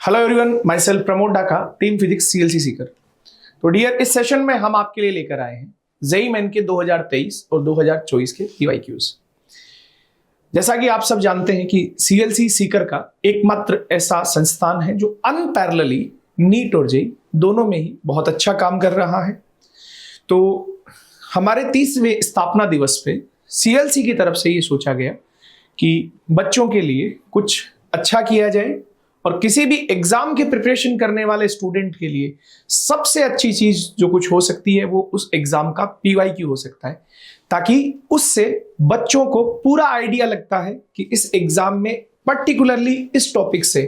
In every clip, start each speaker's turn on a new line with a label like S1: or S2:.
S1: Hello everyone, my self Pramod डाका, team physics CLC Sikar. तो dear, इस सेशन में हम आपके लिए लेकर आए हैं जेईई मेन के 2023 और 2024 के पीवाईक्यूज। जैसा कि आप सब जानते हैं कि सीएलसी सीकर का एकमात्र ऐसा संस्थान है जो अनपैरेलली नीट और जेईई दोनों में ही बहुत अच्छा काम कर रहा है। तो हमारे 30वें स्थापना दिवस पे सीएलसी की तरफ से ये सोचा गया कि बच्चों के लिए कुछ अच्छा किया जाए और किसी भी एग्जाम की प्रिपरेशन करने वाले स्टूडेंट के लिए सबसे अच्छी चीज जो कुछ हो सकती है वो उस एग्जाम का पीवाईक्यू हो सकता है, ताकि उससे बच्चों को पूरा आइडिया लगता है कि इस एग्जाम में पर्टिकुलरली इस टॉपिक से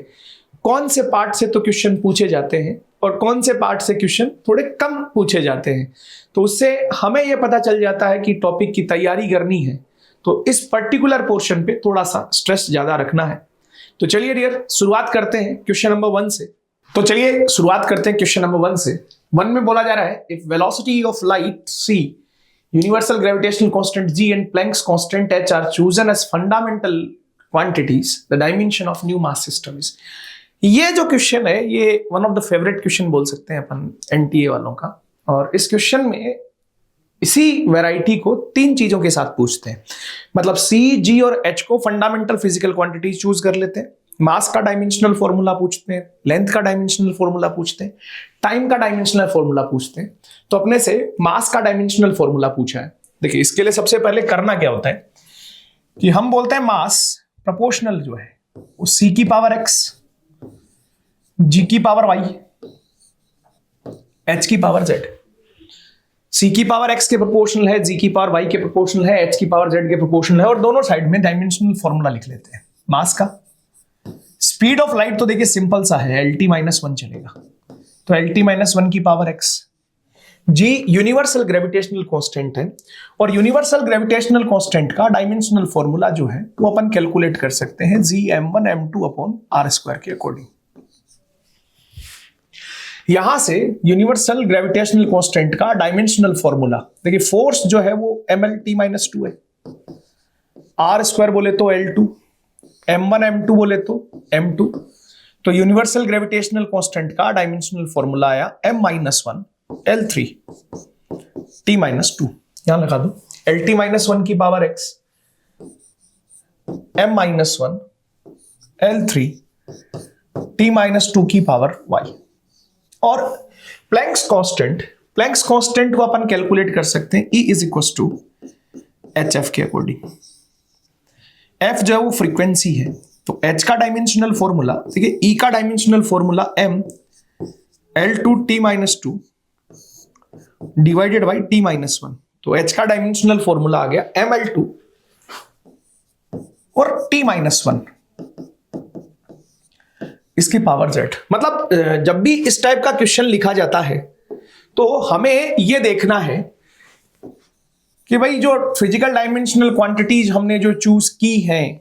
S1: कौन से पार्ट से तो क्वेश्चन पूछे जाते हैं और कौन से पार्ट से क्वेश्चन थोड़े कम पूछे जाते हैं। तो उससे हमें यह पता चल जाता है कि टॉपिक की तैयारी करनी है तो इस पर्टिकुलर पोर्शन पे थोड़ा सा स्ट्रेस ज्यादा रखना है। तो चलिए डियर, शुरुआत करते हैं क्वेश्चन नंबर 1 से। तो चलिए शुरुआत करते हैं क्वेश्चन नंबर 1 से। 1 में बोला जा रहा है, if velocity of light c, universal gravitational constant g and Planck's constant h are chosen as fundamental quantities, the dimension of new mass system is. ये जो क्वेश्चन है ये one of the favourite question बोल सकते हैं अपन NTA वालों का। और इस क्वेश्चन में इसी वैरायटी को 3 चीजों के साथ पूछते हैं। मतलब C, G और H को फंडामेंटल फिजिकल क्वांटिटीज चूज कर लेते हैं, मास का डायमेंशनल फॉर्मूला पूछते हैं, लेंथ का डायमेंशनल फॉर्मूला पूछते हैं, टाइम का डायमेंशनल फॉर्मूला पूछते हैं। तो अपने से मास का डायमेंशनल फॉर्मूला पूछा है। देखिए, इसके लिए सबसे पहले करना क्या होता है कि हम बोलते हैं मास प्रोपोर्शनल जो है वो C की पावर X, G की पावर Y, H की पावर Z। C की पावर X के प्रोपोर्शनल है, G की पावर Y के प्रोपोर्शनल है, H की पावर Z के प्रोपोर्शनल है और दोनों साइड में डायमेंशनल फॉर्मूला लिख लेते हैं मास का। स्पीड ऑफ लाइट तो देखिए सिंपल सा है, LT-1 चलेगा, तो LT-1 की power X। G universal gravitational constant है और यूनिवर्सल ग्रेविटेशनल कांस्टेंट का डायमेंशनल फॉर्मूला जो है वो अपन कैलकुलेट कर सकते हैं Gm1 m2 अपॉन r² के अकॉर्डिंग। यहां से यूनिवर्सल ग्रेविटेशनल कांस्टेंट का डायमेंशनल फॉर्मूला देखिए, फोर्स जो है वो mLT-2 है, r² बोले तो L2, m1 m2 बोले तो m2। तो यूनिवर्सल ग्रेविटेशनल कांस्टेंट का डायमेंशनल फॉर्मूला आया m-1 L3 T-2। यहां लगा दो LT-1 की power X, m-1 L3 T-2 की पावर Y। और प्लैंक्स कांस्टेंट को अपन कैलकुलेट कर सकते हैं E is equal to HF के अकॉर्डिंग। F जो है वो फ्रीक्वेंसी है, तो H का डायमेंशनल फॉर्मूला देखिए, E का dimensional formula m L2 T-2 divided by T-1। तो H का डायमेंशनल फॉर्मूला आ गया mL2 और T-1 इसकी पावर Z। मतलब जब भी इस टाइप का क्वेश्चन लिखा जाता है तो हमें यह देखना है कि भाई जो फिजिकल डायमेंशनल क्वांटिटीज हमने जो चूज की हैं,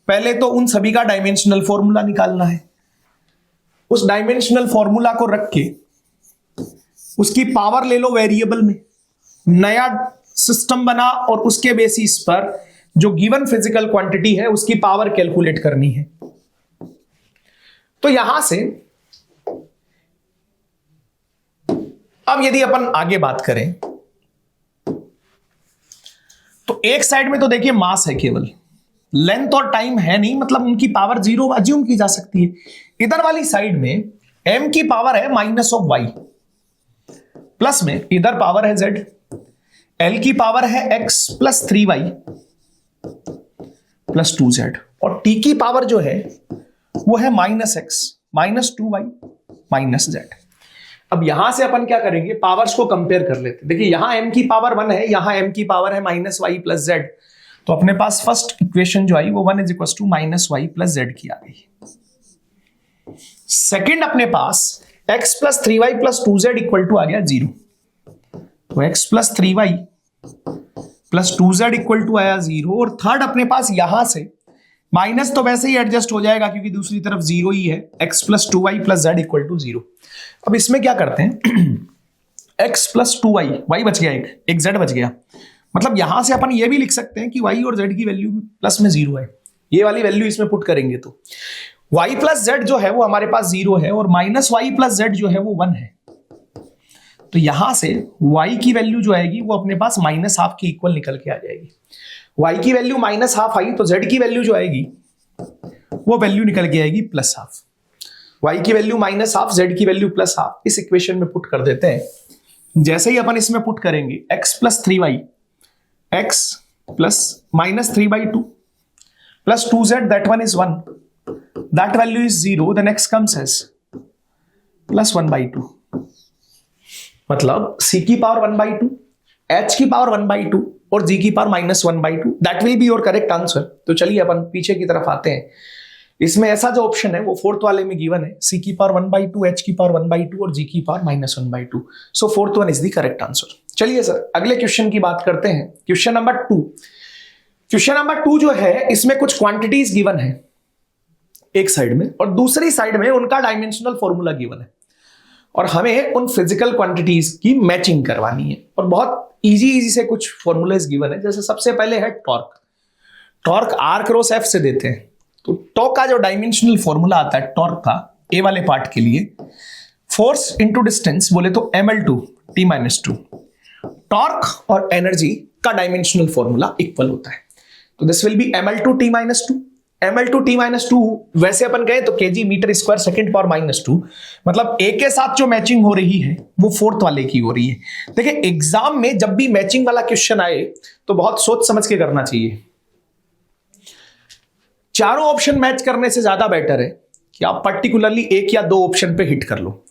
S1: पहले तो उन सभी का डायमेंशनल फॉर्मूला निकालना है। उस डायमेंशनल फॉर्मूला को रख के उसकी पावर ले लो वेरिएबल में, नया सिस्टम बना और उसके बेसिस पर जो गिवन फिजिकल क्वांटिटी है उसकी पावर कैलकुलेट करनी है। तो यहां से अब यदि अपन आगे बात करें तो एक साइड में तो देखिए मास है, केवल लेंथ और टाइम है नहीं, मतलब उनकी पावर 0 अज्यूम की जा सकती है। इधर वाली साइड में m की पावर है -y, प्लस में इधर पावर है z, l की पावर है x plus 3y plus 2z और t की पावर जो है वो है -x -2y -z। अब यहां से अपन क्या करेंगे, पावर्स को कंपेयर कर लेते हैं। देखिए, यहां m की पावर 1 है, यहां m की पावर है -y प्लस z। तो अपने पास फर्स्ट इक्वेशन जो आई वो 1 is equal to -y plus z की आ गई। सेकेंड अपने पास x plus 3y plus 2z equal to आ गया 0। तो x plus 3y plus 2z equal to आया 0। और थर्ड अपने पास यहां से माइनस तो वैसे ही एडजस्ट हो जाएगा क्योंकि दूसरी तरफ 0 ही है, x plus 2y plus z equal to 0। अब इसमें क्या करते हैं, x प्लस 2y, y बच गया, एक z बच गया। मतलब यहां से अपन ये भी लिख सकते हैं कि y और z की वैल्यू प्लस में 0 है, ये वाली वैल्यू इसमें पुट करेंगे तो। y प्लस जेड जो है वो हमारे पास 0 है और माइनस वाई प्लस जेड जो है वो 1 है। तो यहां से y की वैल्यू जो आएगी वो अपने पास -½ के इक्वल निकल के आ जाएगी। y की वैल्यू -½ आई तो z की वैल्यू जो आएगी वो वैल्यू निकल के आएगी +½ y की वैल्यू -½ z की वैल्यू +½ इस इक्वेशन में पुट कर देते हैं। जैसे ही अपन इसमें पुट करेंगे x + 3y x plus -3/2 plus 2z, that one is 1, that value is 0, then x comes as +1/2। मतलब c की पावर 1/2, h की पावर 1/2 और g की power -1/2, that will be your correct answer. तो चलिए अपन पीछे की तरफ आते हैं। इसमें ऐसा जो ऑप्शन है वो फोर्थ वाले में गिवन है, c की पावर 1/2, h की पावर 1/2 और g की power -1/2। So fourth one is the correct answer. चलिए सर अगले क्वेश्चन की बात करते हैं। Question number 2। क्वेश्चन नंबर 2 जो है इसमें कुछ क्वांटिटीज गिवन है एक साइड में और दूसरी साइड में उनका डायमेंशनल फॉर्मूला गिवन है और हमें उन फिजिकल क्वांटिटीज की मैचिंग करवानी है। और बहुत इजी से कुछ फॉर्मूलाज गिवन है। जैसे सबसे पहले है टॉर्क। टॉर्क R×F से देते हैं। तो टॉर्क का जो डायमेंशनल फॉर्मूला आता है टॉर्क का ए वाले पार्ट के लिए, फोर्स इंटू डिस्टेंस बोले तो ml/t-2। टॉर्क और एनर्जी का डायमेंशनल फॉर्मूला इक्वल होता है। तो this will B ml/t-2। ml/t-2 वैसे अपन गए तो kg metre square second power -2, मतलब ए के साथ जो मैचिंग हो रही है वो फोर्थ वाले की हो रही है। देखिए एग्जाम में जब भी मैचिंग वाला क्वेश्चन आए तो बहुत सोच समझ के करना चाहिए। चारों ऑप्शन मैच करने से ज्यादा बेटर है कि आप पर्टिकुलरली एक या दो ऑप्शन पे हिट कर लो।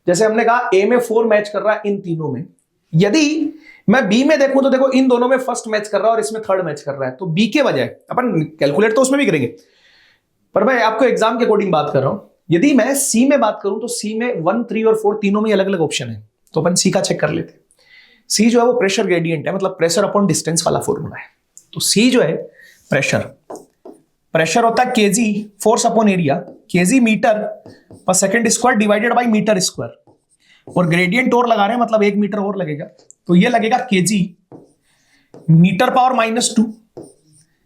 S1: जैसे हमने कहा ए में 4 मैच कर रहा है इन तीनों में, यदि मैं बी में देखूं तो देखो इन दोनों में फर्स्ट मैच कर रहा है और इसमें थर्ड मैच कर रहा है, तो बी के बजाय अपन कैलकुलेट तो उसमें भी करेंगे, पर मैं आपको एग्जाम के अकॉर्डिंग बात कर रहा हूं। यदि मैं सी में बात करूं तो सी में 1, 3 और 4 तीनों में अलग अलग ऑप्शन है, तो अपन सी का चेक कर लेते हैं। सी जो है वो प्रेशर ग्रेडियंट है, मतलब प्रेशर अपॉन डिस्टेंस वाला फॉर्मूला है। तो सी जो है प्रेशर होता है kg force upon area, kg metre पर second square divided by metre square, और ग्रेडियंट और लगा रहे हैं मतलब 1 मीटर और लगेगा, तो ये लगेगा kg metre power -2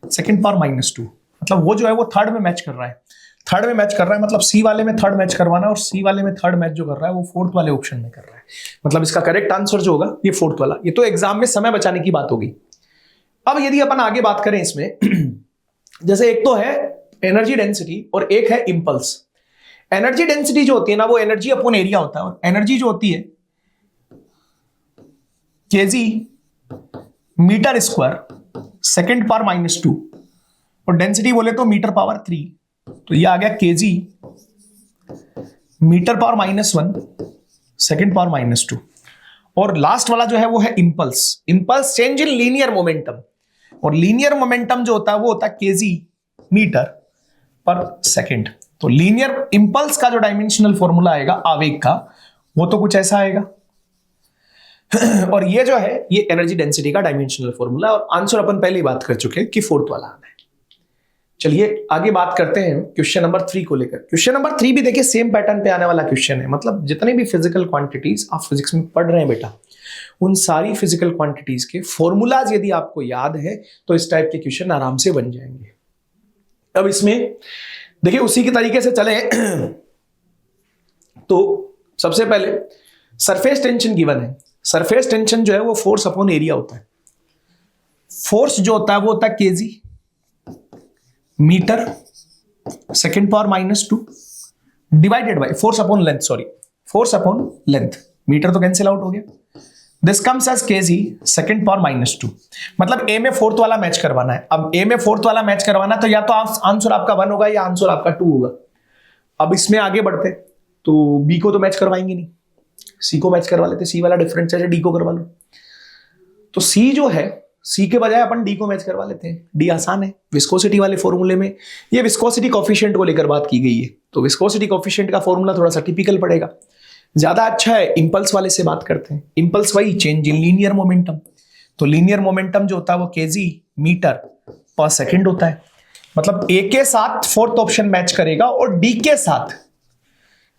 S1: second power -2। मतलब वो जो है वो थर्ड में मैच कर रहा है। थर्ड में मैच कर रहा है मतलब सी वाले में थर्ड मैच करवाना, और सी वाले में थर्ड मैच जो कर रहा है वो फोर्थ वाले ऑप्शन में कर रहा है। मतलब इसका करेक्ट आंसर जो होगा ये फोर्थ वाला। ये तो एग्जाम में समय बचाने की बात होगी। अब यदि अपन आगे बात करें इसमें, जैसे एक तो है एनर्जी डेंसिटी और एक है इंपल्स। एनर्जी डेंसिटी जो होती है ना वो एनर्जी अपॉन एरिया होता है, और एनर्जी जो होती है kg metre square second power -2, और डेंसिटी बोले तो मीटर पावर 3, तो ये आ गया kg metre power -1 second power -2। और लास्ट वाला जो है वो है impulse. Impulse change in linear momentum, और लीनियर मोमेंटम जो होता है वो होता है केजी मीटर पर सेकंड। तो लीनियर इंपल्स का जो डायमेंशनल फॉर्मूला आएगा आवेग का वो तो कुछ ऐसा आएगा और ये जो है ये एनर्जी डेंसिटी का डायमेंशनल फॉर्मूला, और आंसर अपन पहले ही बात कर चुके हैं कि फोर्थ वाला आना है। चलिए आगे बात करते हैं क्वेश्चन नंबर 3 को लेकर। क्वेश्चन नंबर 3 भी देखिए सेम पैटर्न पे आने वाला क्वेश्चन है। मतलब जितने भी फिजिकल क्वांटिटीज आप फिजिक्स में पढ़ रहे हैं बेटा, उन सारी फिजिकल क्वांटिटीज के फॉर्मूलाज यदि आपको याद है तो इस टाइप के क्वेश्चन आराम से बन जाएंगे। अब इसमें देखिए उसी के तरीके से चले तो सबसे पहले सरफेस टेंशन गिवन है। सरफेस टेंशन जो है वो फोर्स अपॉन एरिया होता है। फोर्स जो होता है वो होता है kg metre second power -2 divided by force upon length, sorry force upon length, metre तो कैंसिल आउट हो गया। This comes as kg second power -2। मतलब ए में फोर्थ वाला मैच करवाना है। अब ए में फोर्थ वाला मैच करवाना तो या तो आंसर आपका 1 होगा या आंसर आपका 2 होगा। अब इसमें आगे बढ़ते तो बी को तो मैच करवाएंगे नहीं, सी को मैच करवा लेते, सी वाला डिफरेंस है डी को करवा लो। तो सी जो है सी के बजाय अपन डी को मैच करवा लेते हैं। डी आसान है, विस्कोसिटी वाले फॉर्मूले में ये विस्कोसिटी कोफिशिएंट को लेकर बात की गई है, तो विस्कोसिटी कोफिशिएंट का फॉर्मूला थोड़ा सा टिपिकल पड़ेगा। ज्यादा अच्छा है इंपल्स वाले से बात करते हैं। इंपल्स वही चेंज इन लीनियर मोमेंटम, तो लीनियर मोमेंटम जो होता है वो केजी मीटर पर सेकंड होता है। मतलब ए के साथ फोर्थ ऑप्शन मैच करेगा और डी के साथ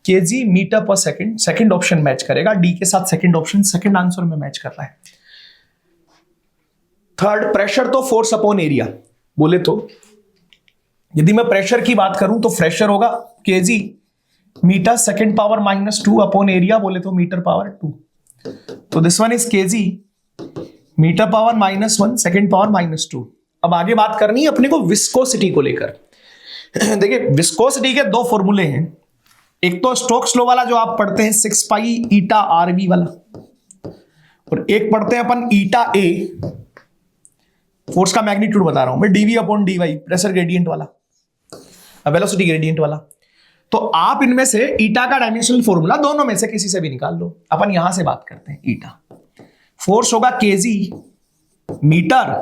S1: केजी मीटर पर सेकंड सेकंड ऑप्शन मैच करेगा। डी के साथ सेकंड ऑप्शन सेकंड आंसर में मैच कर रहा है। थर्ड प्रेशर तो फोर्स अपॉन एरिया बोले तो यदि मैं प्रेशर की बात करूं तो प्रेशर होगा kg metre second power -2 upon area बोले तो मीटर पावर 2। तो this one is kg metre power -1 second power -2। अब आगे बात करनी है अपने को विस्कोसिटी को लेकर। देखिए विस्कोसिटी के दो फॉर्मूले हैं, एक तो स्टोक्स लॉ वाला जो आप पढ़ते हैं 6 पाई ईटा आरवी वाला, और एक पढ़ते हैं अपन ईटा ए, फोर्स का मैग्नीट्यूड बता रहा हूं मैं, dv upon dy pressure gradient वाला, वेलोसिटी ग्रेडियंट वाला। तो आप इनमें से ईटा का डायमेंशनल फॉर्मूला दोनों में से किसी से भी निकाल लो। अपन यहां से बात करते हैं ईटा। फोर्स होगा केजी मीटर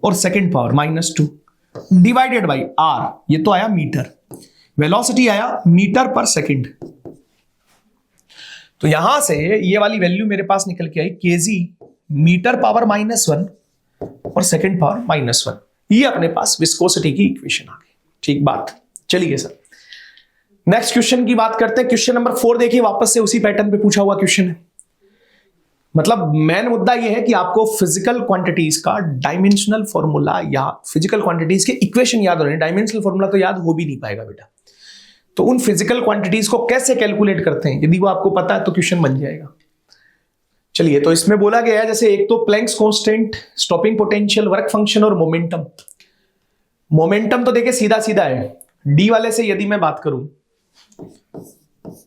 S1: और second power -2 divided by r, ये तो आया मीटर, वेलोसिटी आया मीटर पर सेकंड। तो यहां से ये वाली वैल्यू मेरे पास निकल के आई केजी मीटर पावर -1 और सेकंड पावर -1। ये अपने पास विस्कोसिटी की इक्वेशन आ गई। ठीक बात, चलिए सर नेक्स्ट क्वेश्चन की बात करते हैं। क्वेश्चन नंबर 4 देखिए, वापस से उसी पैटर्न पे पूछा हुआ क्वेश्चन है। मतलब मेन मुद्दा यह है कि आपको फिजिकल क्वांटिटीज का डायमेंशनल फॉर्मूला या फिजिकल क्वांटिटीज के इक्वेशन याद होने, डायमेंशनल फॉर्मूला तो याद हो भी नहीं पाएगा बेटा। तो उन फिजिकल क्वांटिटीज को कैसे कैलकुलेट करते हैं, यदि वो आपको पता है तो क्वेश्चन बन जाएगा। चलिए, तो इसमें बोला गया है जैसे एक तो Planck's constant, stopping potential, work function और मोमेंटम। मोमेंटम तो देखिए सीधा सीधा है, डी वाले से यदि मैं बात करूं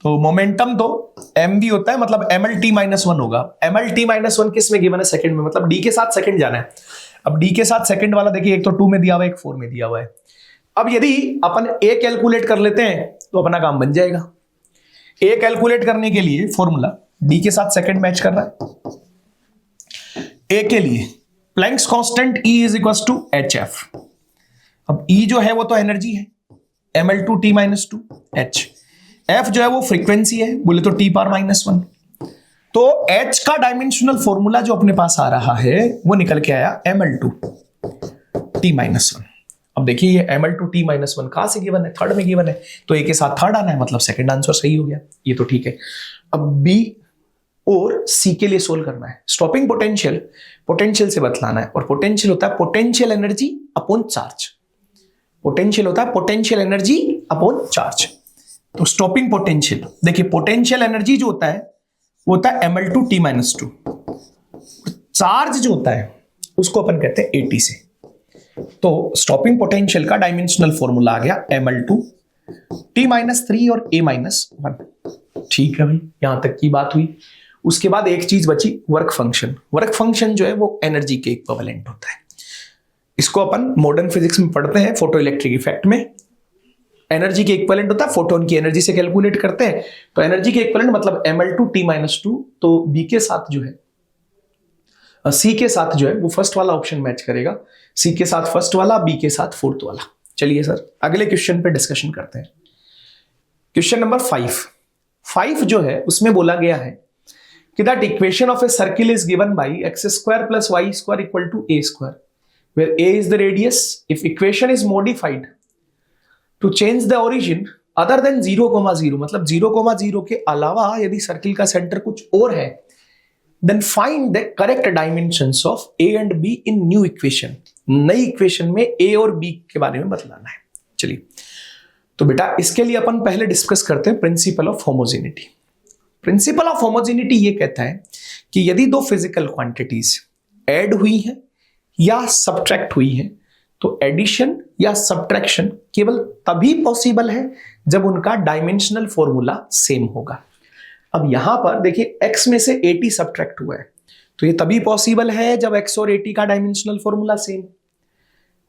S1: तो मोमेंटम तो एम भी होता है, मतलब mlt-1 होगा। mlt-1 किस में गिवन है, सेकंड में, मतलब डी के साथ सेकंड जाना है। अब डी के साथ सेकंड वाला देखिए, एक तो 2 में दिया हुआ है, एक 4 में दिया हुआ है। अब यदि अपन ए कैलकुलेट कर लेते हैं तो अपना काम बन जाएगा। ए कैलकुलेट करने के लिए फॉर्मूला डी के साथ सेकंड मैच कर रहा है। ए के लिए Planck's constant E is equal to HF। अब E जो है वो तो एनर्जी है, ml2t-2 h। F जो है वो फ्रीक्वेंसी है, बोले तो t पावर -1। तो H का डायमेंशनल फॉर्मूला जो अपने पास आ रहा है वो निकल के आया ml2t-1। अब देखिए ये ml2t-1 कहां से गिवन है, थर्ड में गिवन है, तो ए के साथ थर्ड आना है, मतलब सेकंड आंसर सही हो गया, ये तो ठीक है। अब बी और सी के लिए सोल्व करना है। स्टॉपिंग पोटेंशियल, पोटेंशियल से बतलाना है, और पोटेंशियल होता है potential energy upon charge. Potential होता है पोटेंशियल एनर्जी अपॉन चार्ज। तो स्टॉपिंग पोटेंशियल, देखिए पोटेंशियल एनर्जी जो होता है वो होता है ml2t-2, चार्ज जो होता है उसको अपन कहते हैं AT से। तो स्टॉपिंग पोटेंशियल का डायमेंशनल फॉर्मूला आ गया ml2t-3 और a-1। ठीक है भाई, यहां तक की बात हुई। उसके बाद एक चीज बची, वर्क फंक्शन। वर्क फंक्शन जो है वो एनर्जी के इक्विवेलेंट होता है। इसको अपन मॉडर्न फिजिक्स में पढ़ते हैं, फोटो इलेक्ट्रिक इफेक्ट में। एनर्जी के इक्विवेलेंट होता है, फोटोन की एनर्जी से कैलकुलेट करते हैं। तो एनर्जी के इक्विवेलेंट मतलब ml2t-2, तो बी के साथ जो है, सी के साथ जो है वो फर्स्ट वाला ऑप्शन मैच करेगा। सी के साथ फर्स्ट वाला, बी के साथ फोर्थ वाला। चलिए सर अगले क्वेश्चन पे डिस्कशन करते हैं। क्वेश्चन नंबर 5 जो है उसमें बोला गया है कि that equation of a circle is given by x² + y² equal to a², where a is the radius. If equation is modified to change the origin other than 0,0, मतलब 0,0 के अलावा यदि सर्किल का सेंटर कुछ और है, then find the correct dimensions of a and b in new equation. नई equation में a और b के बारे में बतलाना है। चलिए, तो बेटा इसके लिए अपन पहले डिस्कस करते हैं principle of homogeneity. Principle of homogeneity ये कहता है कि यदि दो फिजिकल क्वांटिटीज ऐड हुई हैं या सब्ट्रैक्ट हुई है, तो एडिशन या सब्ट्रैक्शन केवल तभी पॉसिबल है जब उनका डायमेंशनल फॉर्मूला सेम होगा। अब यहां पर देखिए x में से AT सब्ट्रैक्ट हुआ है, तो ये तभी पॉसिबल है जब x और AT का डायमेंशनल फॉर्मूला सेम।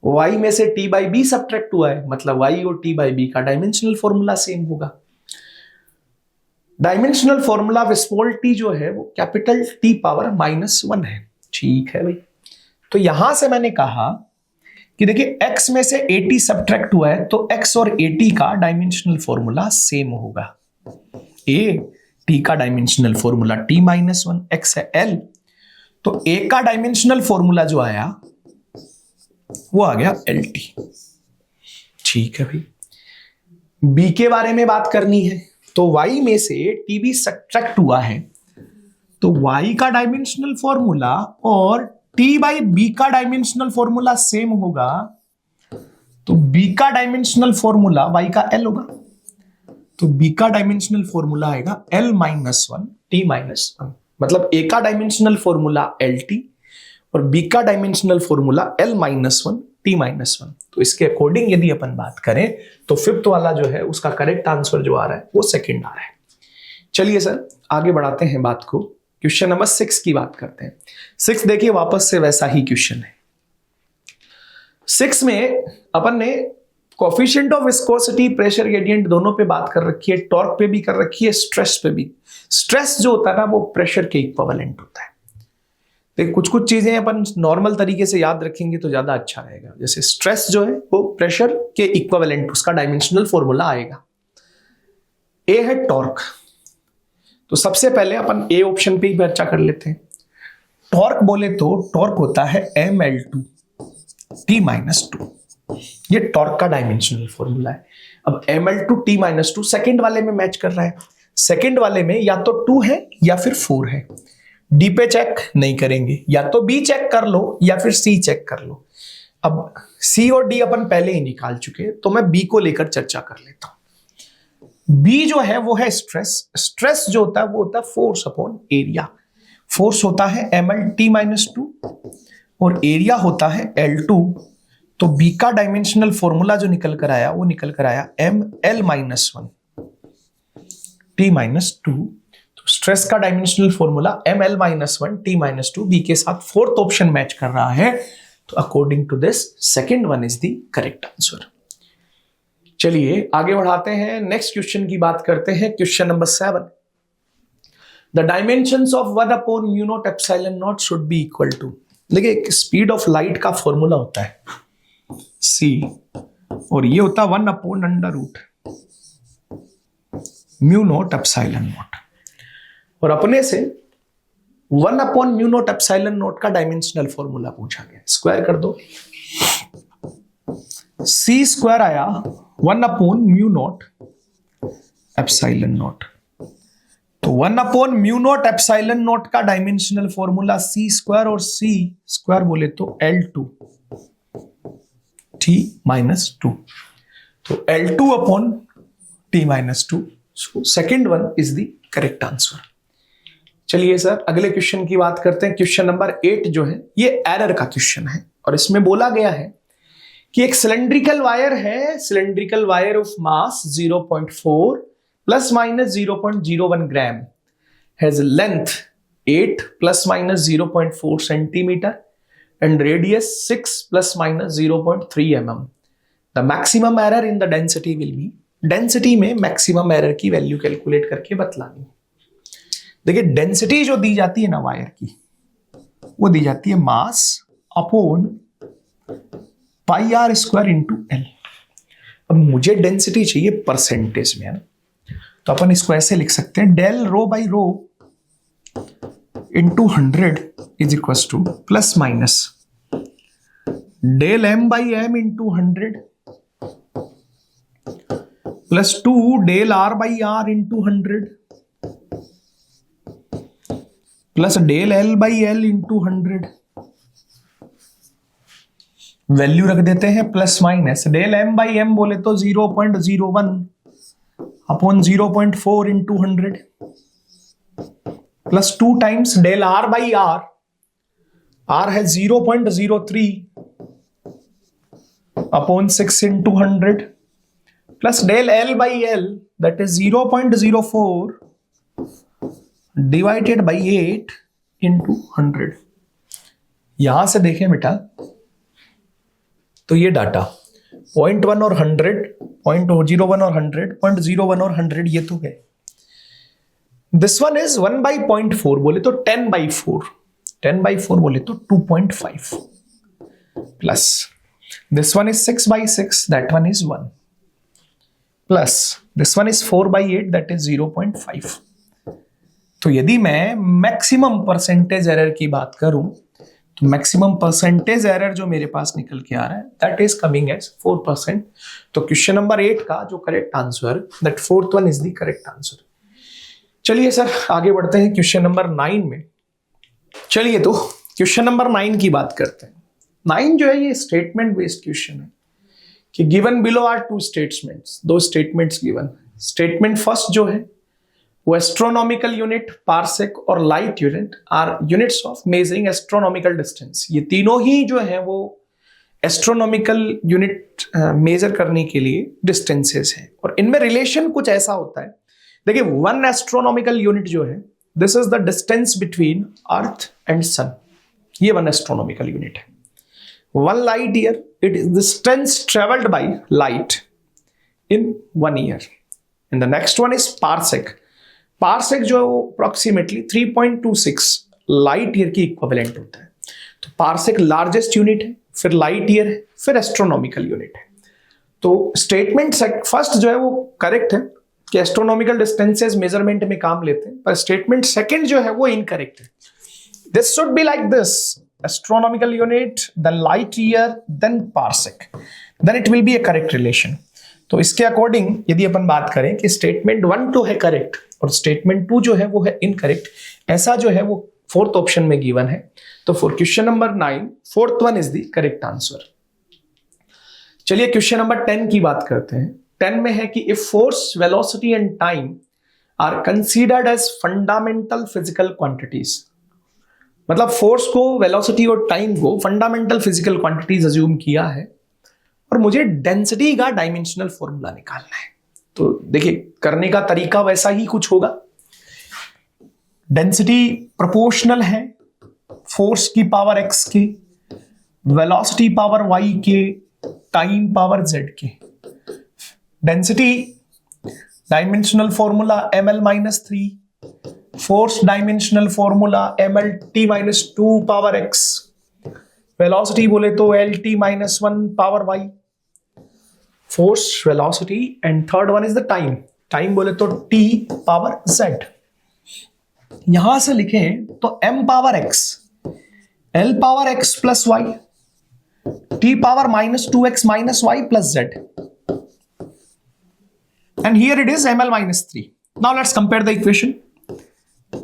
S1: y में से t/b सब्ट्रैक्ट हुआ है, मतलब y और t/b का डायमेंशनल फॉर्मूला सेम होगा। डायमेंशनल फॉर्मूला स्मॉल t जो है वो कैपिटल T पावर -1 है। ठीक है भाई, तो यहां से मैंने कहा कि देखिए x में से AT सब्ट्रैक्ट हुआ है, तो x और AT का डायमेंशनल फॉर्मूला सेम होगा। AT का डायमेंशनल फॉर्मूला t-1, x है L, तो A का डायमेंशनल फॉर्मूला जो आया वो आ गया LT। ठीक है भाई, B के बारे में बात करनी है, तो y में से TB सब्ट्रैक्ट हुआ है, तो y का डायमेंशनल फॉर्मूला और t/b का डायमेंशनल फॉर्मूला सेम होगा, तो बी का डायमेंशनल फॉर्मूला y का l होगा, तो b का डायमेंशनल फॉर्मूला आएगा l minus one T minus one, मतलब a का डायमेंशनल फॉर्मूला lt और b का dimensional formula l minus one T minus one. तो इसके अकॉर्डिंग यदि अपन बात करें तो फिफ्थ वाला जो है उसका करेक्ट आंसर जो आ रहा है वो सेकंड आ रहा है। चलिए सर आगे बढ़ाते हैं बात को, क्वेश्चन नंबर 6 की बात करते हैं। 6 देखिए वापस से वैसा ही क्वेश्चन है। 6 में अपन ने coefficient of viscosity, pressure gradient दोनों पे बात कर रखी है, टॉर्क पे भी कर रखी है, स्ट्रेस पे भी। स्ट्रेस जो होता है ना वो प्रेशर के इक्विवेलेंट होता है। देखिए कुछ कुछ चीजें अपन नॉर्मल तरीके से याद रखेंगे तो ज्यादा अच्छा रहेगा। जैसे स्ट्रेस जो है वो प्रेशर के इक्विवेलेंट, उसका डायमेंशनल फॉर्मूला आएगा। ए है टॉर्क, तो सबसे पहले अपन ए ऑप्शन पे ही चर्चा कर लेते हैं। टॉर्क बोले तो टॉर्क होता है ml2 t-2, ये टॉर्क का डायमेंशनल फॉर्मूला है। अब ml2 t-2 सेकंड वाले में मैच कर रहा है, सेकंड वाले में या तो 2 है या फिर 4 है। डी पे चेक नहीं करेंगे, या तो बी चेक कर लो या फिर सी चेक कर लो। अब सी और डी अपन पहले ही निकाल चुके, तो मैं बी को लेकर चर्चा कर लेता हूं। बी जो है वो है स्ट्रेस। स्ट्रेस जो होता है वो होता है फोर्स अपॉन एरिया। फोर्स होता है ml-t-2 और एरिया होता है L2। तो बी का डायमेंशनल फॉर्मूला जो निकल कर आया वो निकल कर आया ml-1 t-2। तो स्ट्रेस का dimensional formula ml-1 t-2 B के साथ फोर्थ ऑप्शन मैच कर रहा है। तो according to this second one is the correct answer. चलिए आगे बढ़ाते हैं, नेक्स्ट क्वेश्चन की बात करते हैं। Question number 7, the dimensions of 1/μ0 ε0 should be equal to. देखिए स्पीड ऑफ लाइट का फॉर्मूला होता है c और ये होता है 1/√μ0 ε0 और अपने से 1/μ0 ε0 का डायमेंशनल फॉर्मूला पूछा गया। स्क्वायर कर दो, c स्क्वायर आया 1/μ0 ε0। तो 1/μ0 ε0 का डायमेंशनल फॉर्मूला c स्क्वायर और c स्क्वायर बोले तो L2 t-2। तो L2/t-2। Second one is the correct answer. चलिए सर अगले क्वेश्चन की बात करते हैं। क्वेश्चन नंबर 8 जो है ये एरर का क्वेश्चन है और इसमें बोला गया है कि एक सिलेंड्रिकल वायर है, cylindrical wire of mass 0.4 plus minus 0.01 gram has length 8 plus minus 0.4 centimetre and radius 6 plus minus 0.3 mm. The maximum error in the density will be, density में मैक्सिमम एरर की वैल्यू कैलकुलेट करके बतलानी। देखिए density जो दी जाती है ना wire की, वो दी जाती है mass upon pi are square into l. अब मुझे डेंसिटी चाहिए परसेंटेज में, है ना, तो अपन इसको ऐसे लिख सकते हैं del rho by rho into 100 is equal to plus minus del M by M into 100 plus 2 del r by r into 100 plus del l by l into 100। Value रख देते हैं plus minus del M by m बोले तो 0.01 upon 0.4 into 100 plus 2 times del r by r, r है 0.03 upon 6 into 100 plus del l by L that is 0.04 divided by 8 into 100। यहां से देखें बेटा तो ये डाटा 0.1 और 100, 0.01 और 100, 0.01 और 100 ये तो है। दिस वन इज 1/0.4 बोले तो 10/4, 10/4 बोले तो 2.5 plus this one is 6/6 that one is 1 plus this one is 4/8 that is 0.5। तो यदि मैं मैक्सिमम परसेंटेज एरर की बात करूं तो मैक्सिमम परसेंटेज एरर जो मेरे पास निकल के आ रहा है दैट इज कमिंग एज 4%। तो क्वेश्चन नंबर 8 का जो correct answer that fourth one is the correct answer. चलिए सर आगे बढ़ते हैं क्वेश्चन नंबर 9 में। चलिए तो क्वेश्चन नंबर 9 की बात करते हैं। 9 जो है ये स्टेटमेंट बेस्ड क्वेश्चन है कि given below are two statements, दो स्टेटमेंट्स गिवन। स्टेटमेंट फर्स्ट जो है वो एस्ट्रोनॉमिकल यूनिट, पार्सेक और light unit are units of measuring astronomical distance. ये तीनों ही जो है वो एस्ट्रोनॉमिकल यूनिट मेजर करने के लिए डिस्टेंसेस हैं, और इनमें रिलेशन कुछ ऐसा होता है। देखिए, वन एस्ट्रोनॉमिकल यूनिट जो है this is the distance between earth and sun, ये वन एस्ट्रोनॉमिकल यूनिट है। One light year it is distance travelled by light in 1 year. And the next one is parsec. Parsec जो है वो approximately 3.26 light year की equivalent होता है। तो parsec largest unit है, फिर लाइट ईयर है, फिर एस्ट्रोनॉमिकल यूनिट है। तो स्टेटमेंट फर्स्ट जो है वो करेक्ट है कि एस्ट्रोनॉमिकल डिस्टेंसेस मेजरमेंट में काम लेते हैं, पर स्टेटमेंट सेकंड जो है वो इनकरेक्ट है। This should be like this, astronomical unit then light year then parsec, then it will be a correct relation. तो इसके अकॉर्डिंग यदि अपन बात करें कि स्टेटमेंट 1 तो है करेक्ट और स्टेटमेंट 2 जो है वो है इनकरेक्ट, ऐसा जो है वो फोर्थ ऑप्शन में गिवन है। तो for question number 9 fourth one is the correct answer. चलिए क्वेश्चन नंबर 10 की बात करते हैं। 10 में है कि if force, velocity and time are considered as fundamental physical quantities, मतलब फोर्स को, वेलोसिटी और टाइम को फंडामेंटल फिजिकल क्वांटिटीज अज्यूम किया है और मुझे डेंसिटी का डायमेंशनल फॉर्मूला निकालना है। तो देखिए, करने का तरीका वैसा ही कुछ होगा। डेंसिटी प्रोपोर्शनल है फोर्स की पावर x के, वेलोसिटी पावर y के, टाइम पावर z के। Density dimensional formula ml-3, force dimensional formula mlt-2 power x, velocity बोले तो lt-1 power y। Force, velocity and third one is the time, time बोले तो t power z। यहां से लिखें तो m power x, l power x plus y, t power -2x minus y plus z, and here it is ml-3. Now let's compare the equation.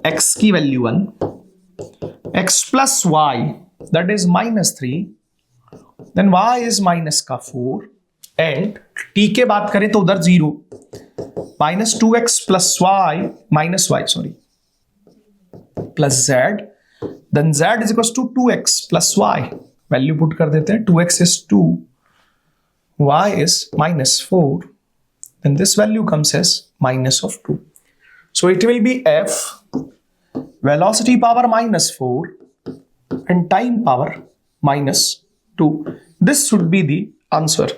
S1: x की value 1, x plus y that is -3, then y is minus का 4 and t के बात करें तो उधर 0, -2x plus y minus y plus z, then z is equals to 2x plus y, value put कर देते हैं, 2x is 2, y is -4, then this value comes as minus of 2. So it will be f velocity power -4 and time power -2. This should be the answer.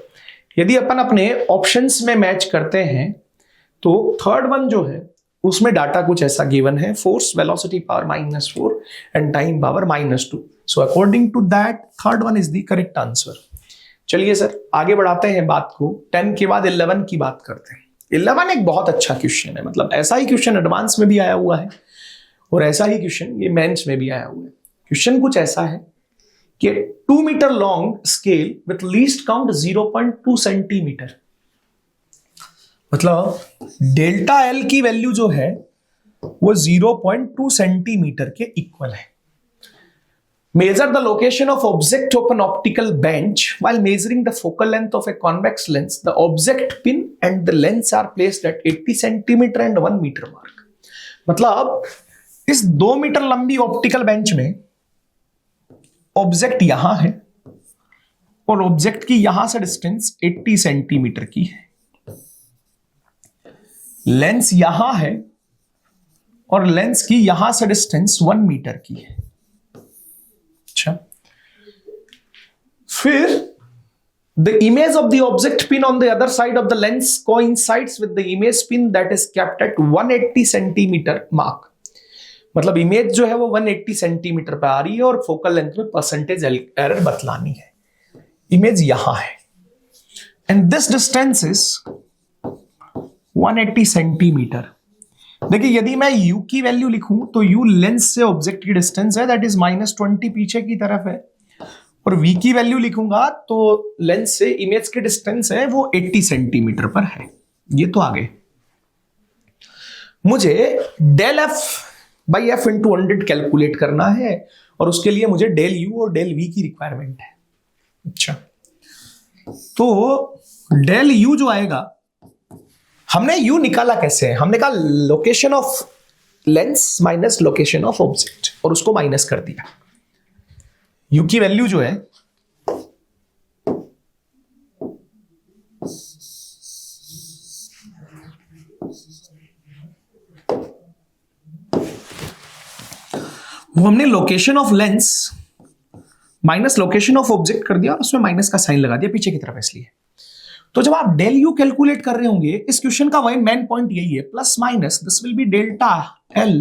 S1: यदि अपन अपने options में match करते हैं तो third one जो है उसमें डाटा कुछ ऐसा गिवन है, force, velocity power -4 and time power -2. So according to that third one is the correct answer. चलिए सर आगे बढ़ाते हैं बात को, 10 के बाद 11 की बात करते हैं। 11 एक बहुत अच्छा क्वेश्चन है, मतलब ऐसा ही क्वेश्चन एडवांस में भी आया हुआ है और ऐसा ही क्वेश्चन ये मेंस में भी आया हुआ है। क्वेश्चन कुछ ऐसा है कि 2 metre long scale with least count 0.2 centimetre, मतलब डेल्टा एल की वैल्यू जो है वो 0.2 सेंटीमीटर के इक्वल है। Measure the location of object of an optical bench while measuring the focal length of a convex lens, the object pin and the lens are placed at 80 centimetre and 1 metre mark. मतलब इस 2 metre लंबी optical bench में object यहां है और object की यहां से डिस्टेंस 80 सेंटीमीटर की है, लेंस यहां है और लेंस की यहां से डिस्टेंस 1 मीटर की है। अच्छा, फिर the image of the object pin on the other side of the lens coincides with the image pin that is kept at 180 centimetre mark. मतलब इमेज जो है वो 180 सेंटीमीटर पे आ रही है और फोकल लेंथ में परसेंटेज एरर बतलानी है। इमेज यहां है and this distance is 180 centimetre. देखिए यदि मैं u की वैल्यू लिखूं तो u लेंस से ऑब्जेक्ट की डिस्टेंस है, दैट इज -20 पीछे की तरफ है, और v की वैल्यू लिखूंगा तो लेंस से इमेज की डिस्टेंस है वो 80 सेंटीमीटर पर है। ये तो आगे मुझे del f by f into 100 calculate करना है और उसके लिए मुझे डेल u और डेल v की रिक्वायरमेंट है। अच्छा, तो डेल यू जो आएगा, हमने यू निकाला कैसे है, हमने कहा location of lens minus location of object, और उसको माइनस कर दिया। यू की वैल्यू जो है वो हमने location of lens minus location of object कर दिया और उसमें माइनस का साइन लगा दिया पीछे की तरफ इसलिए। तो जब आप डेल यू कैलकुलेट कर रहे होंगे, इस क्वेश्चन का वही मेन पॉइंट यही है, plus minus this will B delta L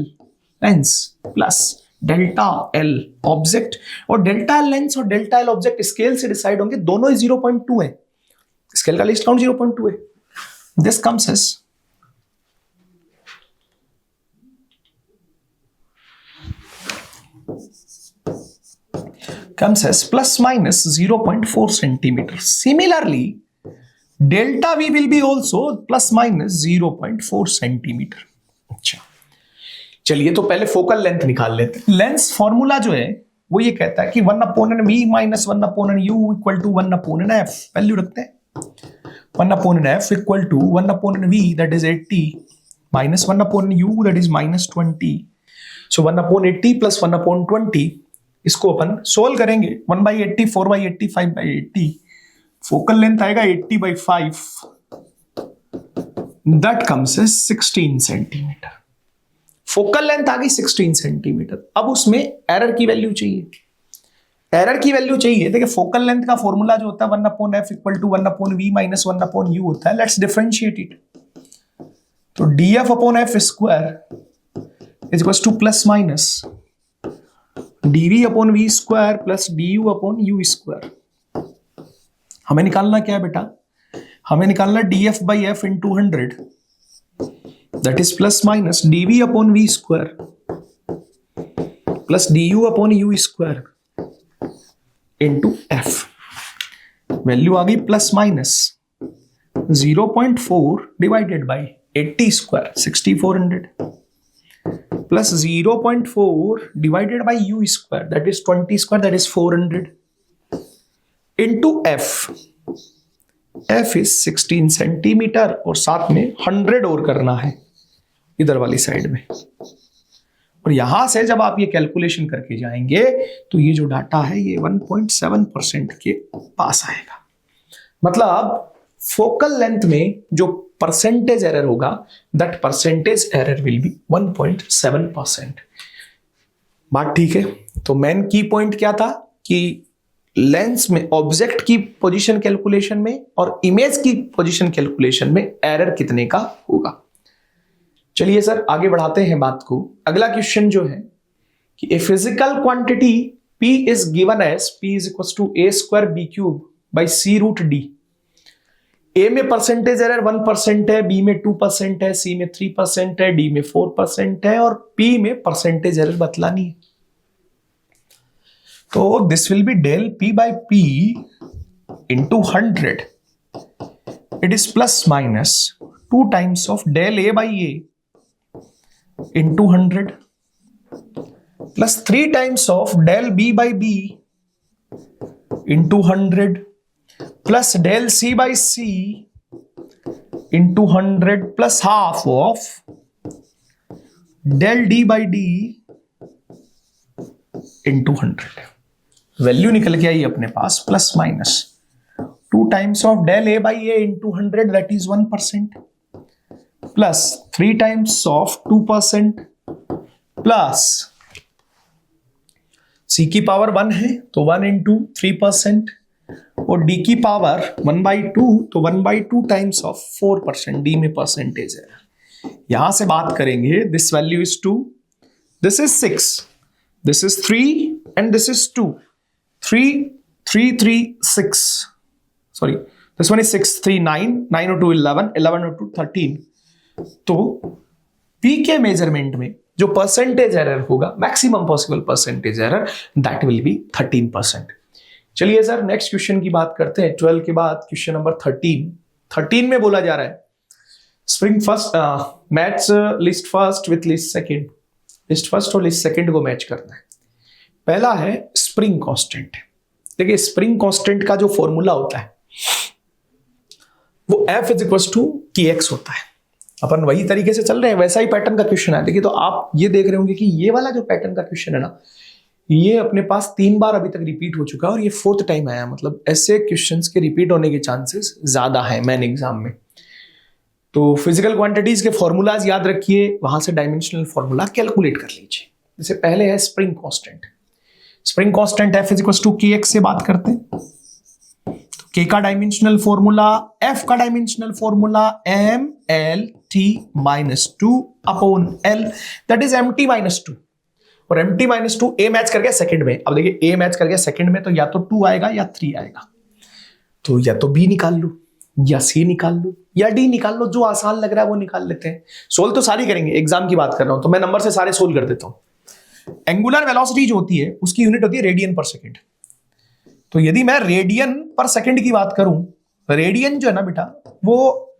S1: lens plus delta L object, और डेल्टा एल लेंस और डेल्टा एल ऑब्जेक्ट स्केल से डिसाइड होंगे, दोनों ही 0.2 है, स्केल का लिस्ट काउंट 0.2 है। This comes as plus minus 0.4 centimeter. Similarly, delta V will be also plus minus 0.4 centimeter. अच्छा, चलिए तो पहले फोकल लेंथ निकाल लेते हैं। लेंस फॉर्मूला जो है वो ये कहता है कि 1/v minus 1/u equal to 1/f, value रखते हैं 1/f equal to 1/v that is 80 minus 1/u that is minus 20. So 1/80 plus 1/20, इसको अपन सोल्व करेंगे। 1/80, 4/80, 5/80, फोकल लेंथ आएगा 80/5, that comes as 16 centimetre. Focal length आ गई 16 सेंटीमीटर। अब उसमें एरर की वैल्यू चाहिए, एरर की वैल्यू चाहिए। देखिए फोकल लेंथ का फॉर्मूला जो होता है 1/f equal to 1/v minus 1/u होता है। Let's differentiate it. तो df/f square is equal to plus minus dv/v square plus du/u square. हमें निकालना क्या है बेटा, हमें निकालना df/f into 100, that is plus minus dv/v square plus du/u square into f। Value आ गई plus minus 0.4 divided by 80 square 6400 plus 0.4 divided by u square that is 20 square that is 400 into f। f is 16 centimetre और साथ में 100 और करना है इधर वाली साइड में, और यहां से जब आप ये कैलकुलेशन करके जाएंगे तो ये जो डाटा है ये 1.7% के पास आएगा। मतलब फोकल लेंथ में जो परसेंटेज एरर होगा that percentage error will be 1.7%। बात ठीक है। तो मेन की पॉइंट क्या था कि लेंस में ऑब्जेक्ट की पोजीशन कैलकुलेशन में और इमेज की पोजीशन कैलकुलेशन में एरर कितने का होगा। चलिए सर आगे बढ़ाते हैं बात को। अगला क्वेश्चन जो है कि a physical quantity p is given as p is equal to a square b cube by c root d। A में परसेंटेज एरर 1% है, बी में 2% है, सी में 3% है, डी में 4% है और पी में परसेंटेज एरर बतलानी है। तो this will be del P by P into 100, it is plus minus 2 times of del A by A into 100 plus 3 times of del B by B into 100 plus del C by C into 100 plus half of del D by D into 100। Value निकल के आई अपने पास plus minus 2 times of del A by A into 100 that is 1% plus 3 times of 2% plus C की power 1 है तो 1 into 3% और D की पावर 1/2 तो 1/2 टाइम्स ऑफ 4%। डी में परसेंटेज है। यहां से बात करेंगे this value is 2, this is 6, this is 3 and this is 2। 3 sorry this one is 6 3 9 9 और 2 11 11 और 2 13। तो पी के मेजरमेंट में जो परसेंटेज एरर होगा maximum possible percentage error that will B 13%। चलिए सर नेक्स्ट क्वेश्चन की बात करते हैं। 12 के बाद क्वेश्चन नंबर 13 में बोला जा रहा है spring first match list first with list second. List first और लिस्ट सेकंड को मैच करना है। पहला है स्प्रिंग कांस्टेंट। देखिए स्प्रिंग कांस्टेंट का जो फॉर्मूला होता है वो f is equal to kx होता है। अपन वही तरीके से चल रहे हैं, वैसा ही पैटर्न का क्वेश्चन है। देखिए तो आप ये देख रहे होंगे कि ये वाला जो पैटर्न का क्वेश्चन है ना, ये अपने पास 3 बार अभी तक रिपीट हो चुका है और ये 4th टाइम आया। मतलब ऐसे क्वेश्चंस के रिपीट होने के चांसेस ज्यादा हैं मेन एग्जाम में। तो फिजिकल क्वांटिटीज के फॉर्मूलाज याद रखिए, वहां से डायमेंशनल फॉर्मूला कैलकुलेट कर लीजिए। जैसे पहले है spring constant. Spring constant F is equal to kx से बात करते हैं। तो k का डायमेंशनल फॉर्मूला, F का dimensional formula mlt-2 upon l, that is mt-2। और mt-2 a मैच कर गया सेकंड में। अब देखिए a मैच कर गया सेकंड में, तो या तो 2 आएगा या 3 आएगा। तो या तो b निकाल लो, या c निकाल लो, या d निकाल लो, जो आसान लग रहा है वो निकाल लेते हैं। सोल्व तो सारी करेंगे, एग्जाम की बात कर रहा हूं तो मैं नंबर से सारे सोल्व कर देता हूं। एंगुलर वेलोसिटी जो होती है उसकी यूनिट होती है रेडियन पर सेकंड। तो यदि मैं रेडियन पर सेकंड की बात करूं, रेडियन जो है ना बेटा, वो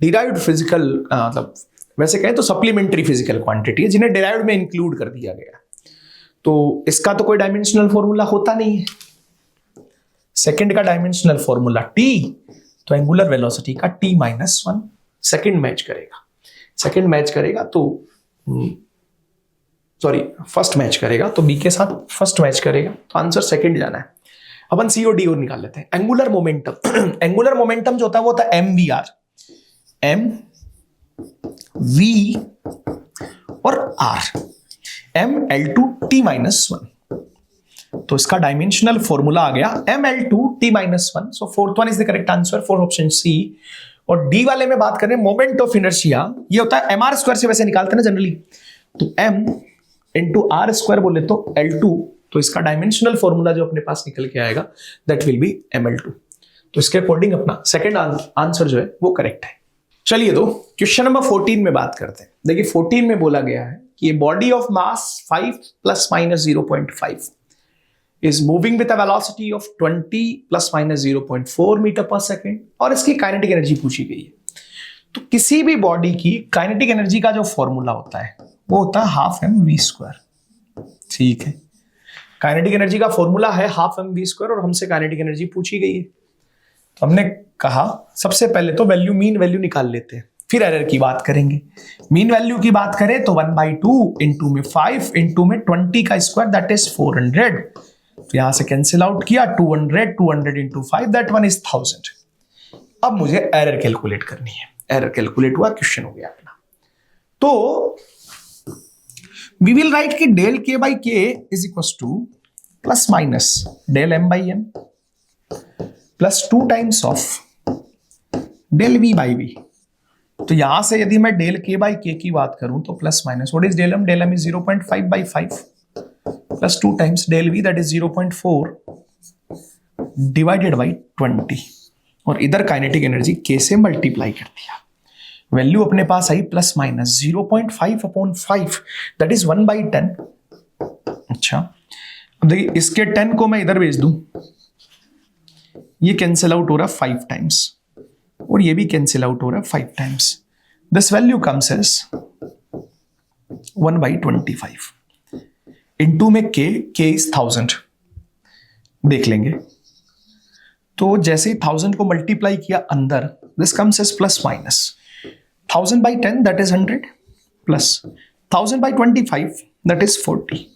S1: डिराइव्ड फिजिकल, मतलब वैसे कहें तो सप्लीमेंट्री फिजिकल क्वांटिटी है, जिन्हें डिराइव्ड में इंक्लूड कर दिया गया। तो इसका तो कोई डायमेंशनल फॉर्मूला होता नहीं है। सेकंड का डायमेंशनल फॉर्मूला t, तो एंगुलर वेलोसिटी का t-1 सेकंड मैच करेगा। सेकंड मैच करेगा तो फर्स्ट मैच करेगा, तो b के साथ फर्स्ट मैच करेगा, तो आंसर सेकंड जाना है। अपन c और d और निकाल लेते हैं। एंगुलर मोमेंटम एंगुलर मोमेंटम जो होता है वो होता है mvr, m v और r, ml2t-1। तो इसका डायमेंशनल फॉर्मूला आ गया ml2t-1। So fourth one is the correct answer for option C. और डी वाले में बात करें मोमेंट ऑफ इनर्शिया, ये होता है mr स्क्वायर से वैसे निकालते हैं ना जनरली, तो m इंटू आर स्क्वायर बोले तो L2, तो इसका डायमेंशनल फॉर्मूला जो अपने पास निकल के आएगा दैट विल बी ml2। तो इसके अकॉर्डिंग अपना सेकंड आंसर जो है वो करेक्ट है। चलिए तो क्वेश्चन नंबर 14 में बात करते हैं। देखिए 14 में बोला गया है कि body of mass 5 ± 0.5 is moving with a velocity of 20 ± 0.4 metre पर सेकेंड, और इसकी काइनेटिक एनर्जी पूछी गई है। तो किसी भी बॉडी की काइनेटिक एनर्जी का जो फॉर्मूला होता है वो होता है ½mv²। ठीक है, काइनेटिक एनर्जी का फॉर्मूला है ½mv² और हमसे काइनेटिक एनर्जी पूछी गई है। तो हमने कहा सबसे पहले तो वैल्यू, मीन वैल्यू निकाल लेते हैं, फिर एरर की बात करेंगे। मीन वैल्यू की बात करें तो 1/2 इंटू में 5 इंटू में 20 का स्क्वायर दैट इज 400। तो यहां से कैंसिल आउट किया, 200 इंटू 5 दैट वन इज 1000। अब मुझे एरर कैलकुलेट करनी है। एरर कैलकुलेट हुआ, क्वेश्चन हो गया अपना। तो वी विल राइट कि del k by k is equal to plus minus del m by m plus 2 times of del v by v। तो यहां से यदि मैं डेल k बाई k की बात करूं तो plus minus what is del m? Del m is 0.5 by 5 plus 2 times del v that is 0.4 divided by 20, और इधर काइनेटिक एनर्जी k से मल्टीप्लाई कर दिया। वैल्यू अपने पास आई plus minus 0.5 upon 5 that is 1/10। अच्छा, अब देखिए इसके 10 को मैं इधर भेज दूं, ये कैंसिल आउट हो रहा 5 टाइम्स और ये भी कैंसिल आउट हो रहा 5 times. This value comes as 1/25 into में k इज 1000 देख लेंगे। तो जैसे ही 1000 को मल्टीप्लाई किया अंदर, this comes as plus minus 1000/10 that is 100 plus 1000/25 that is 40।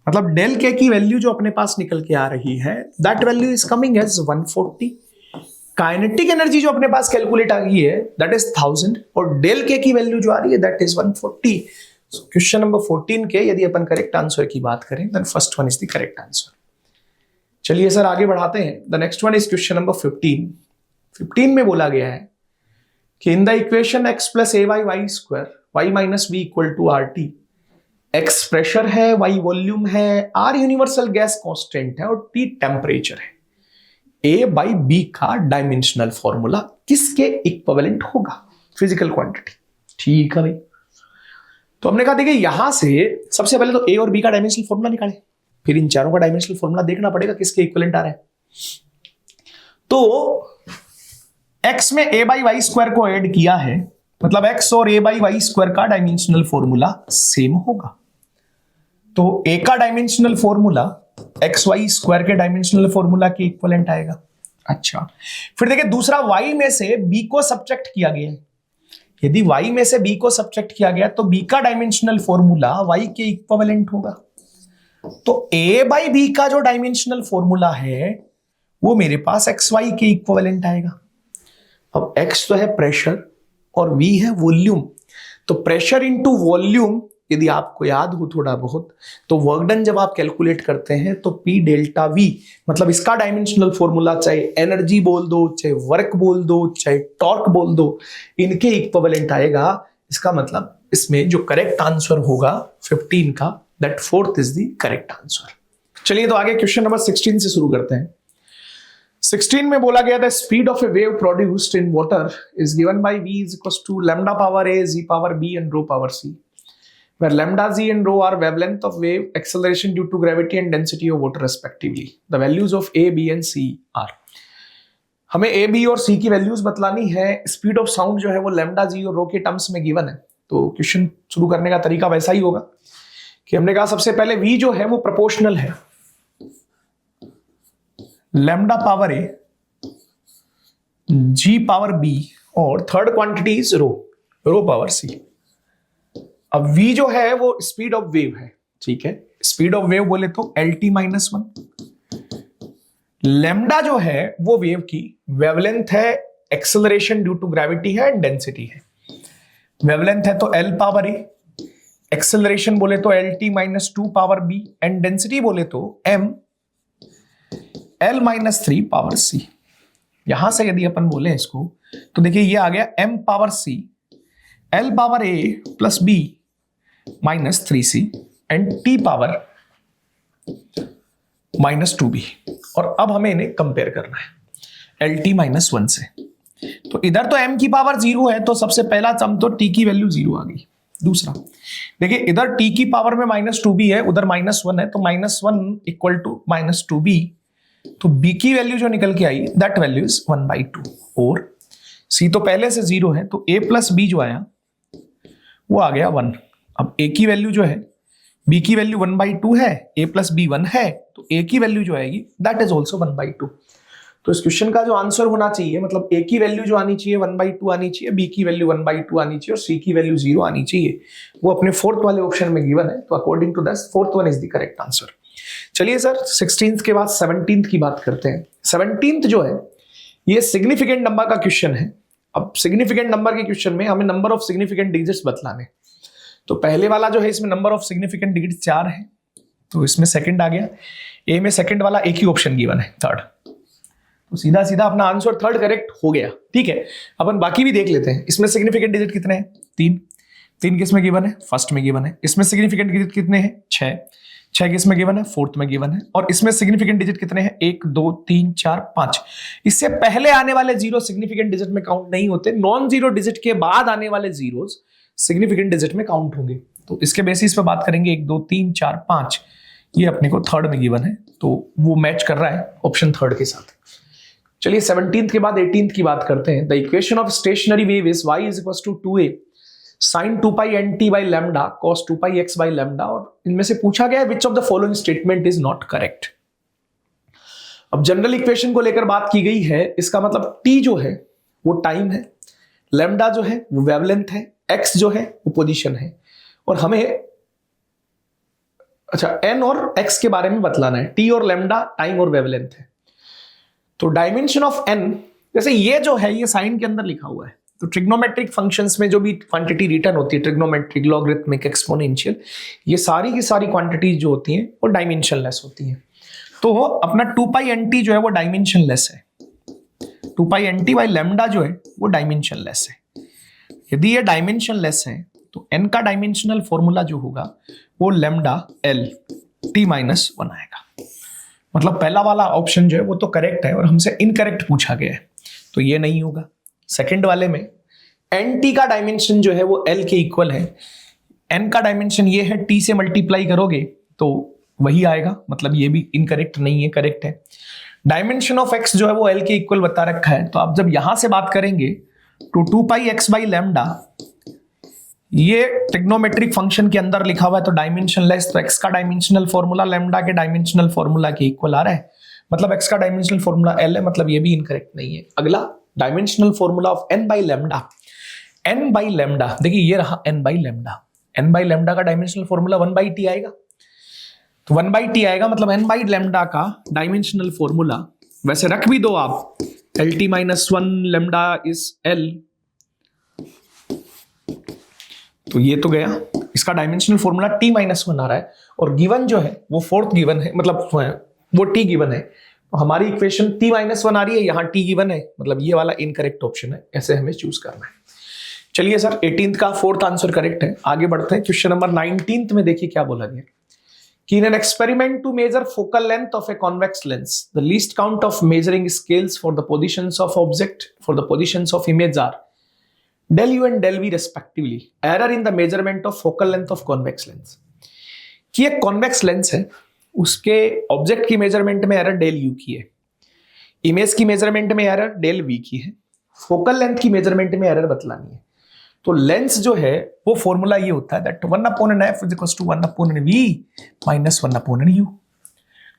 S1: मतलब डेल के की वैल्यू जो अपने पास निकल के आ रही है that value is coming as 140। Kinetic energy जो अपने पास कैलकुलेट आ गई है दैट इज 1000, और डेल के की वैल्यू जो आ रही है that is 140। So question number 14 के यदि अपन करेक्ट आंसर की बात करें then first one is the correct answer. चलिए सर आगे बढ़ाते हैं। The next one is question number 15। 15 में बोला गया है कि in the equation x plus a by Y square y minus v equal to RT, x pressure है, y वॉल्यूम है, R यूनिवर्सल गैस कांस्टेंट है और T टेम्परेचर है। a बाई b का डायमेंशनल फॉर्मूला किसके इक्विवेलेंट होगा? Physical quantity. ठीक है भाई, तो हमने कहा देखिए यहां से सबसे पहले तो a और b का डायमेंशनल फॉर्मूला निकालें, फिर इन चारों का डायमेंशनल फॉर्मूला देखना पड़ेगा किसके इक्विवेलेंट आ रहा है। तो x में a बाई वाई स्क्वायर को ऐड किया है, मतलब x और a बाई वाई स्क्वायर का डायमेंशनल फॉर्मूला सेम होगा। तो a का dimensional formula X Y square के डायमेंशनल फॉर्मूला के इक्विवेलेंट आएगा। अच्छा, फिर देखिए दूसरा, y में से b को सब्ट्रैक्ट किया गया है। यदि y में से b को सब्ट्रैक्ट किया गया तो b का डायमेंशनल फॉर्मूला y के इक्विवेलेंट होगा। तो a बाई b का जो डायमेंशनल फॉर्मूला है वो मेरे पास xy के इक्विवेलेंट आएगा। अब x तो है प्रेशर और v है वॉल्यूम। तो प्रेशर इनटू वॉल्यूम, यदि आपको याद हो थोड़ा बहुत, तो वर्क डन जब आप कैलकुलेट करते हैं तो P डेल्टा V, मतलब इसका डायमेंशनल फॉर्मूला चाहे एनर्जी बोल दो, चाहे वर्क बोल दो, चाहे टॉर्क बोल दो, इनके इक्विवेलेंट आएगा। इसका मतलब इसमें जो करेक्ट आंसर होगा 15 का, that fourth is the correct answer. चलिए तो आगे क्वेश्चन नंबर 16 से शुरू करते हैं। 16 में बोला गया था speed of a wave produced in water is given by v is equal to lambda power a, z power b and rho power c, where lambda, z and rho are wavelength of wave, acceleration due to gravity and density of water respectively. The values of a, b and c are. हमें a, b और c की values बतलानी है। Speed of sound जो है वो lambda, जी और रो के terms में गिवन है। तो क्वेश्चन शुरू करने का तरीका वैसा ही होगा कि हमने कहा सबसे पहले v जो है वो प्रोपोर्शनल है lambda power a, g power b और third quantity is rho, rho power c। अब v जो है वो स्पीड ऑफ वेव है, ठीक है। स्पीड ऑफ वेव बोले तो lt माइनस 1। लैम्डा जो है वो वेव की वेवलेंथ है, एक्सेलरेशन ड्यू टू ग्रेविटी है एंड डेंसिटी है। वेवलेंथ है तो l पावर a, एक्सेलरेशन बोले तो lt minus 2 power b and density बोले तो m l minus 3 power c। यहां से यदि अपन बोले इसको तो देखिए ये आ गया m power c, l power a plus b minus 3c and t power minus 2b। और अब हमें इन्हें कंपेयर करना है lt माइनस 1 से। तो इधर तो m की पावर 0 है तो सबसे पहला सम तो t की वैल्यू 0 आ गई। दूसरा देखिए इधर t की पावर में माइनस 2b है, उधर माइनस 1 है, तो minus 1 equal to minus 2b। तो b की वैल्यू जो निकल के आई दैट वैल्यू इज 1/2 और c तो पहले से 0 है तो a प्लस b जो आया वो आ गया 1। अब a की वैल्यू जो है, b की वैल्यू 1/2 है, a प्लस b 1 है, तो a की वैल्यू जो आएगी दैट इज ऑल्सो 1/2। तो इस क्वेश्चन का जो आंसर होना चाहिए, मतलब a की वैल्यू जो आनी चाहिए 1/2 आनी चाहिए, b की वैल्यू 1/2 आनी चाहिए और c की वैल्यू 0 आनी चाहिए, वो अपने फोर्थ वाले ऑप्शन में गिवन है। तो according to that fourth one is the correct answer. चलिए सर 16th के बाद 17th की बात करते हैं। 17th जो है ये सिग्निफिकेंट नंबर का क्वेश्चन है। अब सिग्निफिकेंट नंबर के क्वेश्चन में हमें नंबर ऑफ सिग्निफिकेंट डिजिट्स बतलाने। तो पहले वाला जो है इसमें नंबर ऑफ सिग्निफिकेंट डिजिट्स 4 है, तो इसमें सेकंड आ गया। ए में सेकंड वाला एक ही ऑप्शन गिवन है थर्ड, तो सीधा सीधा अपना आंसर थर्ड करेक्ट हो गया। ठीक है, अपन बाकी भी देख लेते हैं। इसमें सिग्निफिकेंट डिजिट कितने हैं? 3 किस में गिवन है? फर्स्ट में गिवन है। इसमें सिग्निफिकेंट डिजिट कितने हैं? 6 किस में गिवन है? फोर्थ में गिवन है। और इसमें सिग्निफिकेंट डिजिट कितने हैं? 1 2 3 4 5। इससे पहले आने वाले जीरो सिग्निफिकेंट डिजिट में काउंट नहीं होते, नॉन जीरो डिजिट के बाद आने वाले जीरोस सिग्निफिकेंट डिजिट में काउंट होंगे। तो इसके बेसिस पे बात करेंगे 1 2 3 4 5, ये अपने को थर्ड में गिवन है, तो वो मैच कर रहा है ऑप्शन थर्ड के साथ। चलिए 17th के बाद 18th की बात करते हैं। The equation of stationary wave is y is equal to 2a sin 2 pi nt by lambda cos 2 pi x by lambda। और इनमें से पूछा गया which of the following statement is not correct. अब जनरल इक्वेशन को लेकर बात की गई है, इसका मतलब t जो है वो टाइम है, लैम्डा जो है वो वेवलेंथ है, x जो है वो पोजीशन है, और हमें अच्छा n और x के बारे में बतलाना है। t और लैम्डा टाइम और वेवलेंथ है। तो डायमेंशन ऑफ n, जैसे ये जो है ये साइन के अंदर लिखा हुआ है, तो ट्रिग्नोमेट्रिक फंक्शंस में जो भी क्वांटिटी रिटर्न होती है, ट्रिग्नोमेट्रिक, लॉगरिथमिक, एक्सपोनेंशियल, ये सारी की सारी क्वांटिटीज जो होती हैं वो डायमेंशनलेस होती हैं। तो अपना 2 पाई nt जो है वो डायमेंशनलेस है, 2 पाई nt बाई लैम्डा जो है वो डायमेंशनलेस है। यदि ये डायमेंशनलेस है तो n का डायमेंशनल फॉर्मूला जो होगा वो लैम्डा l t माइनस 1 आएगा। मतलब पहला वाला ऑप्शन जो है वो तो करेक्ट है और हमसे इनकरेक्ट पूछा गया है, तो ये नहीं होगा। सेकंड वाले में nt का डायमेंशन जो है वो l के इक्वल है, n का डायमेंशन ये है, t से मल्टीप्लाई करोगे तो वही आएगा, मतलब ये भी इनकरेक्ट नहीं है, करेक्ट है। डायमेंशन ऑफ x जो है वो l के इक्वल बता रखा है, तो आप जब यहां से बात करेंगे तो 2 पाई x बाई लैम्डा, ये ट्रिग्नोमेट्रिक फंक्शन के अंदर लिखा हुआ है तो डायमेंशनलेस, तो x का डायमेंशनल फॉर्मूला लैम्डा के डायमेंशनल फॉर्मूला के इक्वल आ रहा है, मतलब x का डायमेंशनल फॉर्मूला l है, मतलब ये भी इनकरेक्ट नहीं है। अगला dimensional formula of n by lambda. n by lambda, देखिए ये रहा n by lambda. n by lambda का डायमेंशनल फॉर्मूला 1 बाई टी आएगा, तो 1 बाई टी आएगा, मतलब n बाई लैम्डा का डायमेंशनल फॉर्मूला, वैसे रख भी दो आप, L T minus one lambda is L, तो ये तो गया, इसका dimensional formula t minus one आ रहा है, और गिवन जो है वो फोर्थ गिवन है, मतलब वो t गिवन है, तो हमारी इक्वेशन t माइनस वन आ रही है, यहाँ t गिवन है, मतलब ये वाला इनकरेक्ट ऑप्शन है, ऐसे हमें चूज करना है। चलिए सर 18th का फोर्थ आंसर करेक्ट है। आगे बढ़ते हैं, क्वेश्चन नंबर 19th में देखिए क्या बोला गया कि in an experiment to measure focal length of a convex lens, the least count of measuring scales for the positions of object for the positions of image are del u and del v respectively. Error in the measurement of focal length of convex lens. कि एक convex lens है, उसके object की measurement में error del u की है, image की measurement में एरर del v की है, फोकल लेंथ की मेजरमेंट में एरर बतलानी है। तो लेंस जो है वो फॉर्मूला ये होता है that 1 upon N F is equal to 1 upon N V minus 1 upon N U.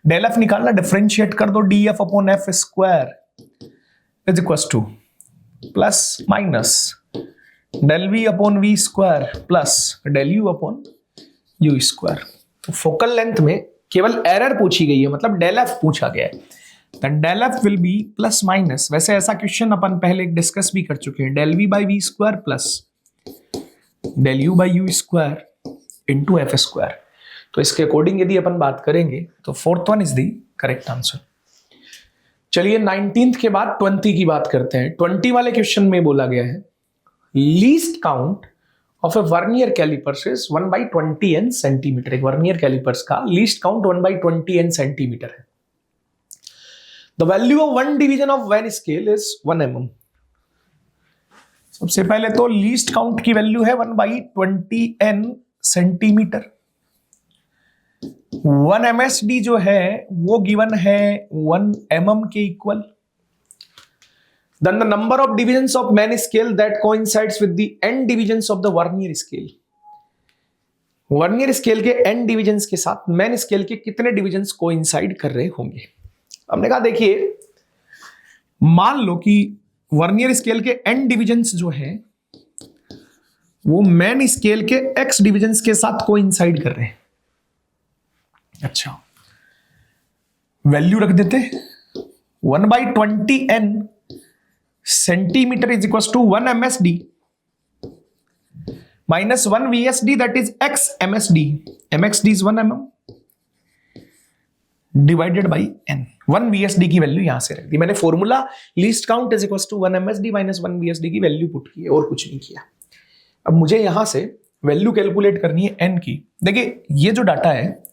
S1: Del F निकालना, डिफरेंशिएट कर दो, D F upon F square is equal to plus minus del V upon V square plus del U upon U square. तो focal length में केवल error पूछी गई है, मतलब डेल एफ पूछा गया है, then del f will be plus minus. वैसे ऐसा क्वेश्चन अपन पहले डिस्कस भी कर चुके हैं, del v by v square plus del u by u square into F square. तो इसके अकॉर्डिंग यदि अपन बात करेंगे तो fourth one is the correct answer. चलिए 19th के बाद 20 की बात करते हैं। 20 वाले क्वेश्चन में बोला गया है least count of a vernier callipers is 1 by 20n centimetre. एक वर्नियर कैलिपर्स का least count 1 by 20n centimetre है। The value of one division of one scale is 1 mm. सबसे पहले तो लीस्ट काउंट की वैल्यू है 1 by 20n सेंटीमीटर। 1 MSD जो है वो गिवन है 1 mm के equal. Then the number of divisions of man scale that coincides with the n divisions of the vernier scale. Vernier scale के n डिविजन्स के साथ मैन स्केल के कितने डिविजन्स कोइंसाइड कर रहे होंगे। हमने कहा देखिए, मान लो कि वर्नियर स्केल के n डिविजन्स जो है वो मैन स्केल के x डिविजन्स के साथ कोइंसाइड कर रहे हैं। अच्छा, वैल्यू रख देते, 1 by 20n centimetre is equal to 1 MSD minus 1 VSD that is x MSD। MXD is 1 mm divided by n। 1 VSD की वैल्यू यहां से रख दी मैंने, formula least count is equal to 1 MSD minus 1 VSD की value put की है और कुछ नहीं किया। अब मुझे यहां से वैल्यू कैलकुलेट करनी है n की। देखिए ये जो डाटा है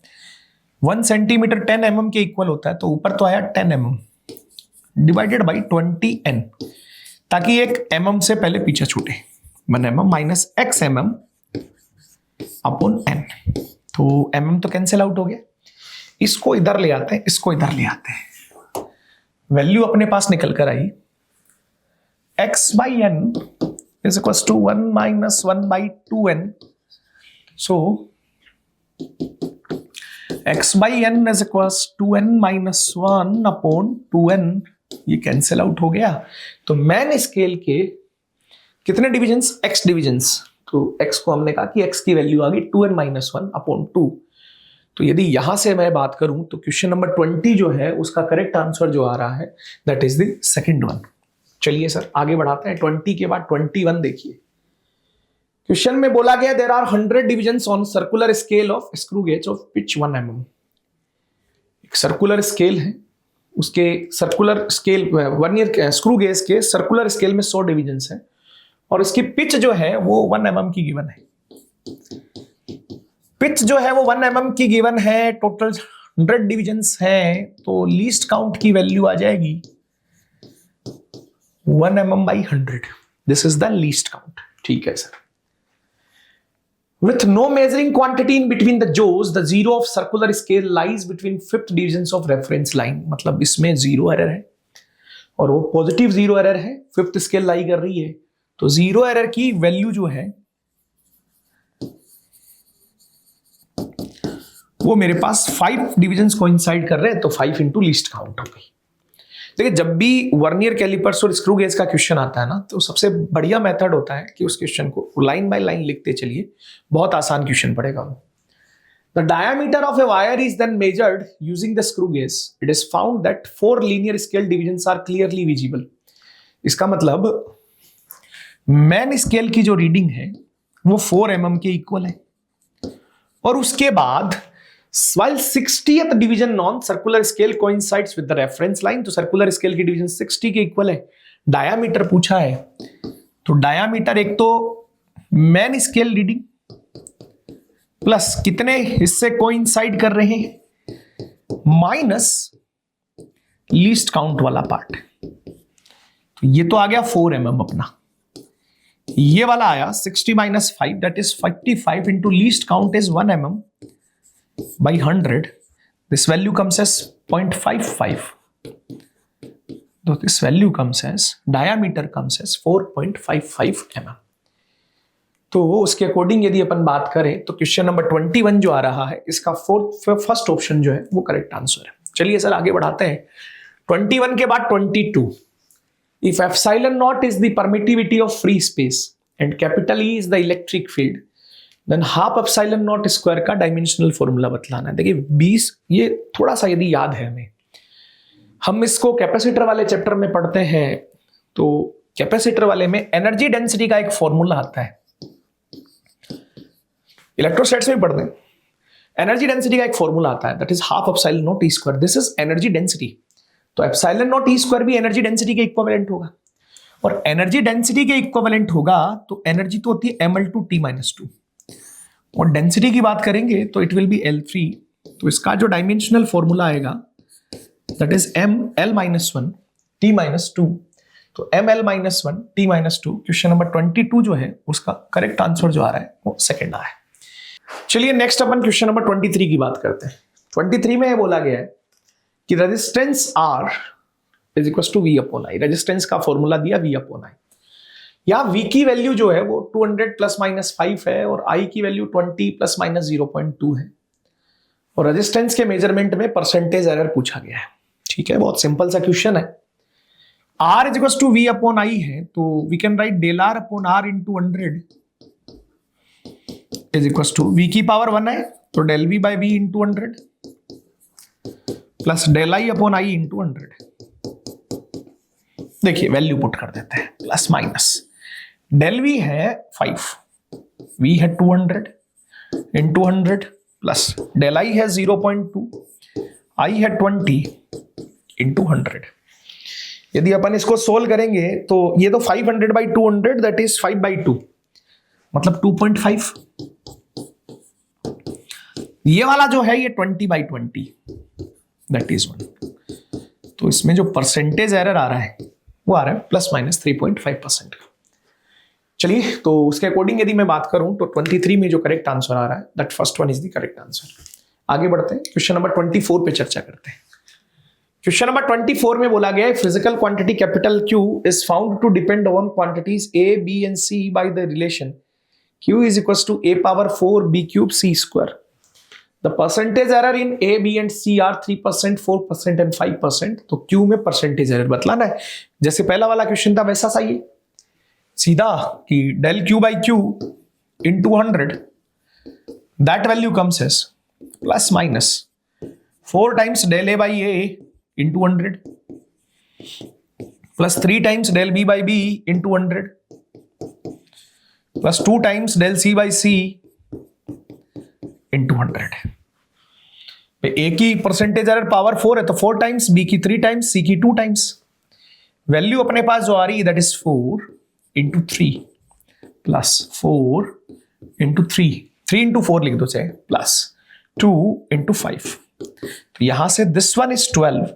S1: 1 सेंटीमीटर 10 mm के इक्वल होता है, तो ऊपर तो आया 10 mm डिवाइडेड बाई 20n, ताकि एक mm से पहले पीछे छूटे, 1 mm minus x mm upon n। तो mm तो कैंसिल आउट हो गया, इसको इधर ले आते हैं, इसको इधर ले आते हैं, वैल्यू अपने पास निकल कर आई x by n is equals to 1 minus 1 by 2n। so x by n is equals to n minus 1 upon 2n, ये कैंसिल आउट हो गया। तो मैन स्केल के कितने डिविजन्स, x डिविजन्स, तो x को हमने कहा कि x की वैल्यू आ गई 2n minus 1 upon 2। तो यदि यहां से मैं बात करूं तो क्वेश्चन नंबर 20 जो है उसका करेक्ट आंसर जो आ रहा है that is the second one. चलिए सर आगे बढ़ाते हैं, 20 के बाद 21 देखिए। क्वेश्चन में बोला गया there are 100 divisions on circular scale of screw gauge of pitch 1 mm। एक सर्कुलर स्केल है, उसके circular scale vernier screw gauge के सर्कुलर स्केल में 100 डिविजन्स है और इसकी पिच जो है वो 1 mm की गिवन है। पिच जो है वो 1 mm की गिवन है, टोटल 100 डिविजन्स हैं, तो लीस्ट काउंट की वैल्यू आ जाएगी 1 mm by 100। This is the least count. ठीक है sir. With no measuring quantity in between the jaws, the zero of circular scale lies between 5th divisions of reference line। मतलब इसमें zero error है और वो positive zero error है, 5th scale लाई कर रही है, तो जीरो एरर की वैल्यू जो है वो मेरे पास 5 डिविजन्स कोइंसाइड कर रहे हैं, तो 5 इंटू लीस्ट काउंट हो गई। देखिए, जब भी वर्नियर कैलिपर्स और स्क्रू गेज का क्वेश्चन आता है ना, तो सबसे बढ़िया मेथड होता है कि उस क्वेश्चन को लाइन बाय लाइन लिखते चलिए, बहुत आसान क्वेश्चन पड़ेगा वो। The diameter of a wire is then measured using the screw gauge. It is found that 4 linear scale divisions are clearly visible. इसका मतलब मैन स्केल की जो रीडिंग है वो 4 mm के इक्वल है, और उसके बाद while 60th division non circular scale coincides with the reference line, तो सर्कुलर स्केल की डिवीजन 60 के इक्वल है। डायामीटर पूछा है, तो डायामीटर एक तो मैन स्केल रीडिंग प्लस कितने हिस्से कोइंसाइड कर रहे हैं माइनस लीस्ट काउंट वाला पार्ट। तो ये तो आ गया 4 mm अपना, ये वाला आया 60 minus 5, that is 55 into least count is 1 mm by 100. This value comes as 0.55. So this value comes as, diameter comes as 4.55 mm. तो उसके अकॉर्डिंग यदि अपन बात करें तो क्वेश्चन नंबर 21 जो आ रहा है, इसका फर्स्ट ऑप्शन जो है वो करेक्ट आंसर है। चलिए सर आगे बढ़ाते हैं। 21 के बाद 22, if epsilon not is the permittivity of free space and capital E is the electric field, than half epsilon not square का डायमेंशनल फॉर्मूला बतलाना है। देखिए 20, ये थोड़ा सा यदि याद है हमें, हम इसको कैपेसिटर वाले चैप्टर में पढ़ते हैं, तो कैपेसिटर वाले में एनर्जी डेंसिटी का एक फॉर्मूला आता है, इलेक्ट्रोस्टैट्स में भी पढ़ते हैं। एनर्जी डेंसिटी का एक फॉर्मूला आता है, that is half epsilon not E square. This is energy density, तो एप्सिलॉन नॉट ई स्क्वायर भी एनर्जी डेंसिटी के इक्विवेलेंट होगा, और एनर्जी डेंसिटी के इक्विवेलेंट होगा तो एनर्जी तो होती है ml/t-2, और डेंसिटी की बात करेंगे तो इट विल बी L3। तो इसका जो डायमेंशनल फॉर्मूला आएगा दैट इज ml-1 t-2, तो ml-1 t-2। क्वेश्चन नंबर 22 जो है उसका करेक्ट आंसर जो आ रहा है वो सेकंड आ है। चलिए नेक्स्ट अपन क्वेश्चन नंबर 23 की बात करते हैं। 23 में बोला गया है कि resistance R is equal to V/I। Resistance का फॉर्मूला दिया V/I। यहां V की वैल्यू जो है वो 200 ± 5 है, और I की वैल्यू 20 ± 0.2 है, और रेजिस्टेंस के मेजरमेंट में परसेंटेज एरर पूछा गया है। ठीक है, बहुत सिंपल सा क्वेश्चन है। R is equal to V/I है, तो we can write del R/R into 100 is equal to V की पावर 1 है, तो del V/V into 100 plus del I/I into 100। देखिए वैल्यू पुट कर देते हैं, प्लस माइनस del V है 5, V है 200 इंटू 100 प्लस del I है 0.2, I है 20 इंटू 100। यदि अपन इसको सोल्व करेंगे तो ये तो 500/200 दैट इज 5/2, मतलब 2.5। ये वाला जो है ये 20/20 दैट इज 1। तो इसमें जो परसेंटेज एरर आ रहा है वो आ रहा है ±3.5%। चलिए, तो उसके अकॉर्डिंग यदि मैं बात करूं तो 23 में जो करेक्ट आंसर आ रहा है that first one is the correct answer. आगे बढ़ते हैं, क्वेश्चन नंबर 24 पे चर्चा करते हैं। क्वेश्चन नंबर 24 में बोला गया है physical quantity capital Q is found to depend on quantities A, B and C by the relation Q is equal to A⁴ B³ C²। The percentage error in A, B and C are 3%, 4% and 5%। तो Q में percentage error बतलाना है। जैसे पहला वाला question था वैसा सही है, सीधा कि del Q/Q into 100, that value comes as plus minus 4 times del A/A into 100 plus 3 times del B/B into 100 plus 2 times del C/C into 100। A की परसेंटेज एरर पावर 4 है, तो 4 टाइम्स, B की 3 टाइम्स, C की 2 times. Value अपने पास जो आ रही है that is 4 into 3 plus 4 into 3 into 4 लिख दो चाहे, प्लस 2 इंटू 5। तो यहां से this one is 12,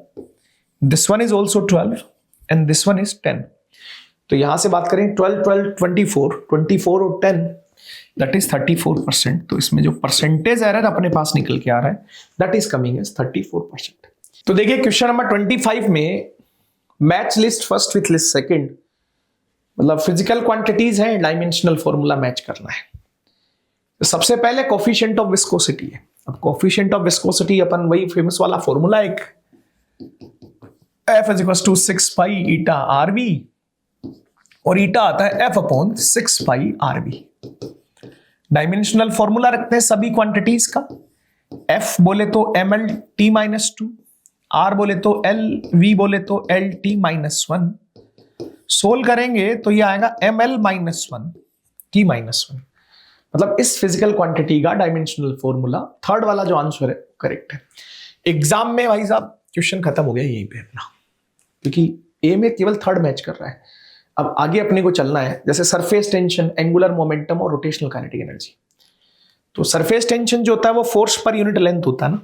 S1: this one is also 12 and this one is 10। तो यहां से बात करें 12, 12, 24 और 10 दैट इज 34%। तो इसमें जो परसेंटेज एरर अपने पास निकल के आ रहा है दैट इज कमिंग एज 34%। तो देखिए क्वेश्चन नंबर 25 में match list first with list second, मतलब फिजिकल क्वांटिटीज है, डायमेंशनल फॉर्मूला मैच करना है। तो सबसे पहले कोफिशिएंट ऑफ विस्कोसिटी है। अब कोफिशिएंट ऑफ विस्कोसिटी अपन वही फेमस वाला फॉर्मूला एक F = 6 पाई ईटा RV, और ईटा आता है F/6 पाई RV। डायमेंशनल फॉर्मूला रखते हैं सभी क्वांटिटीज का। F बोले तो mLT-2, R बोले तो L, V बोले तो LT-1। सोल्व करेंगे तो ये आएगा ml-1 T-1। मतलब इस फिजिकल क्वांटिटी का डायमेंशनल फॉर्मूला, थर्ड वाला जो आंसर है करेक्ट है। एग्जाम में भाई साहब क्वेश्चन खत्म हो गया यहीं पे अपना, क्योंकि ए में केवल थर्ड मैच कर रहा है। अब आगे अपने को चलना है, जैसे सरफेस टेंशन, एंगुलर मोमेंटम और रोटेशनल काइनेटिक एनर्जी। तो सरफेस टेंशन जो होता है वो फोर्स पर यूनिट लेंथ होता है ना,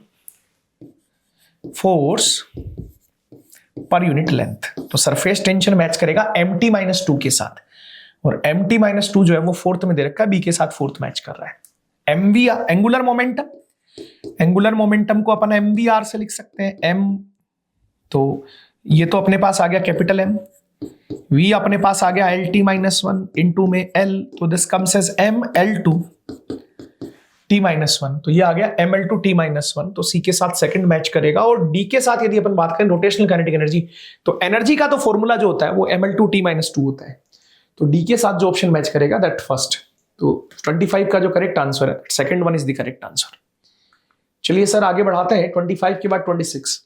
S1: फोर्स पर यूनिट लेंथ। तो सरफेस टेंशन मैच करेगा MT-2 के साथ, और MT-2 जो है वो फोर्थ में दे रखा है, बी के साथ फोर्थ मैच कर रहा है। MV angular momentum, angular momentum को अपन MVR से लिख सकते हैं। M तो ये तो अपने पास आ गया कैपिटल M, V अपने पास आ गया LT-1 इनटू में L, तो this comes as ML2 T-1, तो ये आ गया ML2 T-1। तो C के साथ सेकंड मैच करेगा। और D के साथ यदि अपन बात करें रोटेशनल काइनेटिक एनर्जी, तो एनर्जी का तो फॉर्मूला जो होता है वो ML2 T-2 होता है। तो D के साथ जो ऑप्शन मैच करेगा दैट फर्स्ट। तो 25 का जो करेक्ट आंसर है, second one is the correct answer. चलिए सर आगे बढ़ाते हैं 25 के बाद 26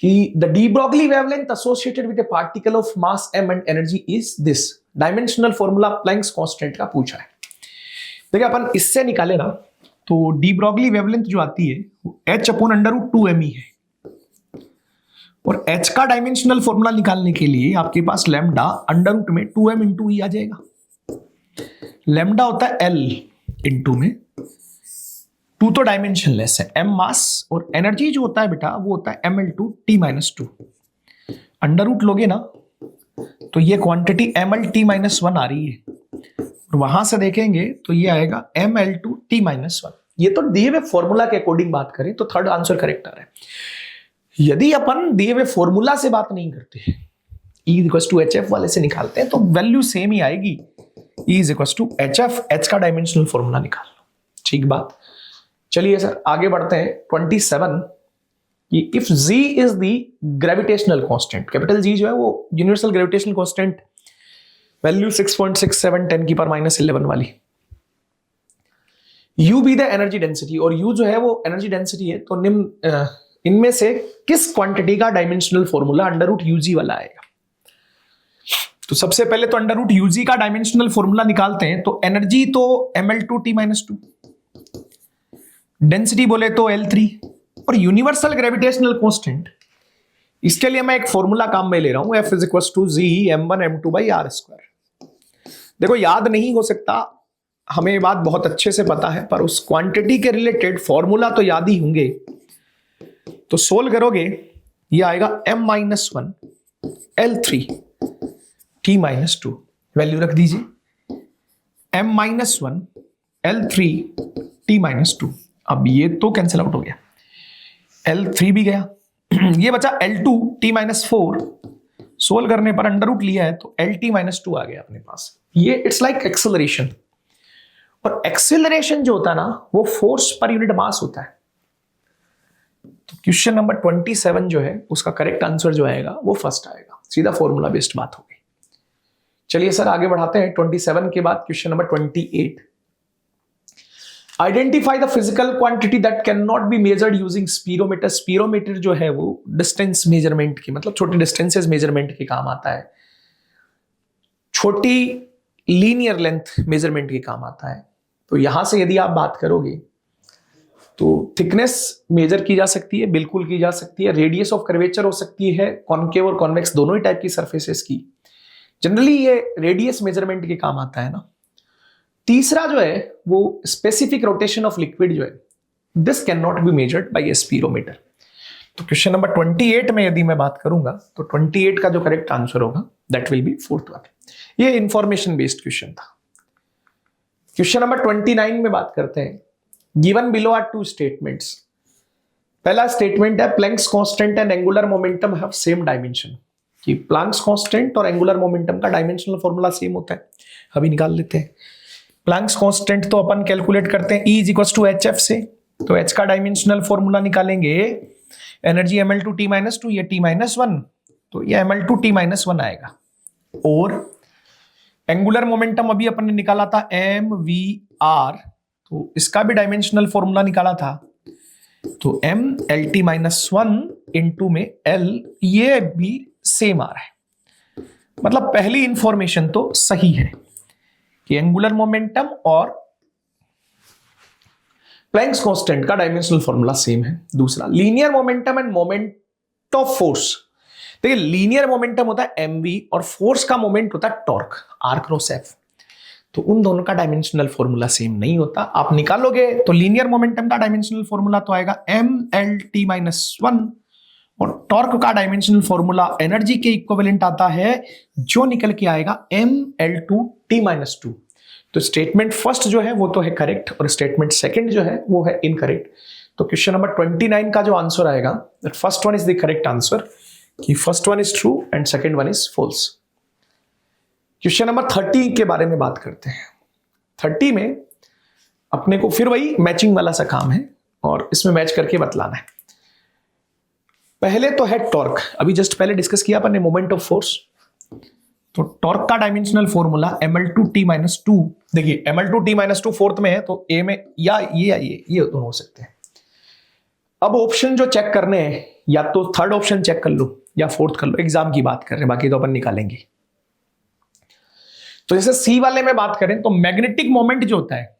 S1: कि the de Broglie wavelength associated with A particle of mass m and energy is this. Dimensional formula Planck's constant का पूछा है। देखिए अपन इससे निकाले ना, तो डी ब्रॉगली वेवलेंथ जो आती है वो h/√2me है, और h का डायमेंशनल फॉर्मूला निकालने के लिए आपके पास लैम्डा अंडर में 2m इंटू ई आ जाएगा। लैम्डा होता है L इंटू में 2 तो डायमेंशनलेस है, m मास, और एनर्जी जो होता है बेटा वो होता है ml2 T-2। अंडर रूट लोगे ना तो ये क्वांटिटी ml-T-1 आ रही है, और वहां से देखेंगे तो ये आएगा ml2 T-1। ये तो दिए हुए फॉर्मूला के अकॉर्डिंग बात करें तो थर्ड आंसर करेक्ट आ रहा है। यदि अपन दिए हुए फॉर्मूला से बात नहीं करते, E=HF वाले से निकालते हैं, तो वैल्यू सेम ही आएगी। E=HF, H का डायमेंशनल फॉर्मूला निकाल लो, ठीक बात। चलिए सर आगे बढ़ते हैं 27 कि if G is the gravitational constant, capital G जो है वो यूनिवर्सल ग्रेविटेशनल कांस्टेंट, वैल्यू 6.67 10⁻11 वाली। U भी द एनर्जी डेंसिटी, और U जो है वो एनर्जी डेंसिटी है, तो निम्न इनमें से किस क्वांटिटी का डायमेंशनल फॉर्मूला √UG वाला आएगा। तो सबसे पहले तो √UG का डायमेंशनल फॉर्मूला निकालते हैं। तो एनर्जी तो ml2 T-2, डेंसिटी बोले तो L3, और यूनिवर्सल ग्रेविटेशनल कांस्टेंट, इसके लिए मैं एक फॉर्मूला काम में ले रहा हूं, F = G(m1m2/r²). देखो याद नहीं हो सकता, हमें ये बात बहुत अच्छे से पता है, पर उस क्वांटिटी के रिलेटेड फॉर्मूला तो याद ही होंगे। तो सोल्व करोगे ये आएगा m-1 L3 T-2, वैल्यू रख दीजिए m-1 L3 T-2। अब ये तो कैंसिल आउट हो गया, L3 भी गया, ये बचा L2 T-4। सोल्व करने पर अंडर रूट लिया है तो LT-2 आ गया अपने पास। ये इट्स लाइक एक्सेलरेशन, और एक्सेलरेशन जो होता है ना वो फोर्स पर यूनिट मास होता है। तो क्वेश्चन नंबर 27 जो है उसका करेक्ट आंसर जो आएगा वो फर्स्ट आएगा, सीधा फॉर्मूला बेस्ड बात होगी। चलिए सर आगे बढ़ाते हैं 27 के बाद question number 28। Identify the physical quantity that can not be measured using spherometer. Spherometer जो है वो डिस्टेंस मेजरमेंट की, मतलब छोटे डिस्टेंसेस मेजरमेंट के काम आता है, छोटी लीनियर लेंथ मेजरमेंट के काम आता है। तो यहां से यदि आप बात करोगे तो थिकनेस मेजर की जा सकती है, बिल्कुल की जा सकती है, रेडियस ऑफ कर्वेचर हो सकती है, कॉनकेव और कॉन्वेक्स दोनों ही टाइप की सरफेसेस की। जनरली ये रेडियस मेजरमेंट के काम आता है ना। तीसरा जो है वो स्पेसिफिक रोटेशन ऑफ लिक्विड जो है, this can not be measured by a spherometer. तो क्वेश्चन नंबर 28 में यदि मैं बात करूंगा तो 28 का जो करेक्ट आंसर होगा that will be fourth one. ये इंफॉर्मेशन बेस्ड क्वेश्चन था। क्वेश्चन नंबर 29 में बात करते हैं। Given below are two statements. पहला स्टेटमेंट है Planck's constant and angular momentum have same dimension, कि प्लैंक्स कांस्टेंट और एंगुलर मोमेंटम का डायमेंशनल फॉर्मूला सेम होता है। अभी निकाल लेते हैं। प्लैंक्स कांस्टेंट तो अपन कैलकुलेट करते हैं E = HF से, तो H का डायमेंशनल फॉर्मूला निकालेंगे, एनर्जी ml2t-2, ये t-1, तो ये ml2t-1 आएगा। और एंगुलर मोमेंटम अभी अपन ने निकाला था mvr, तो इसका भी डायमेंशनल फॉर्मूला निकाला था, तो mlt-1 इंटू में l, ये भी सेम आ रहा है। मतलब पहली इंफॉर्मेशन तो सही है कि एंगुलर मोमेंटम और प्लैंक्स कांस्टेंट का डायमेंशनल फॉर्मूला सेम है। दूसरा, linear momentum end moment of force. देखिए, लीनियर मोमेंटम होता है mv और फोर्स का मोमेंट होता है टॉर्क, r क्रॉस f। तो उन दोनों का डायमेंशनल फॉर्मूला सेम नहीं होता। आप निकालोगे तो लीनियर मोमेंटम का डायमेंशनल फॉर्मूला तो आएगा mlt-1, और टॉर्क का डायमेंशनल फॉर्मूला एनर्जी के इक्विवेलेंट आता है, जो निकल के आएगा ml2t-2। तो स्टेटमेंट फर्स्ट जो है वो तो है करेक्ट, और स्टेटमेंट सेकंड जो है वो है इनकरेक्ट। तो क्वेश्चन नंबर 29 का जो आंसर आएगा, first one is the correct answer, कि first one is true and second one is false. Question number 30 के बारे में बात करते हैं। 30 में अपने को फिर वही मैचिंग वाला सा काम है, और इसमें मैच करके बतलाना है। पहले तो है टॉर्क, अभी जस्ट पहले डिस्कस किया अपन ने मोमेंट ऑफ फोर्स। तो टॉर्क का डायमेंशनल फॉर्मूला ml2t-2। देखिए, ml2t-2 फोर्थ में है, तो ए में या ये दोनों हो सकते हैं। अब ऑप्शन जो चेक करने हैं, या तो थर्ड ऑप्शन चेक कर लो या फोर्थ कर लो, एग्जाम की बात कर रहे हैं, बाकी तो अपन निकालेंगे। तो जैसे सी वाले में बात करें तो मैग्नेटिक मोमेंट जो होता है,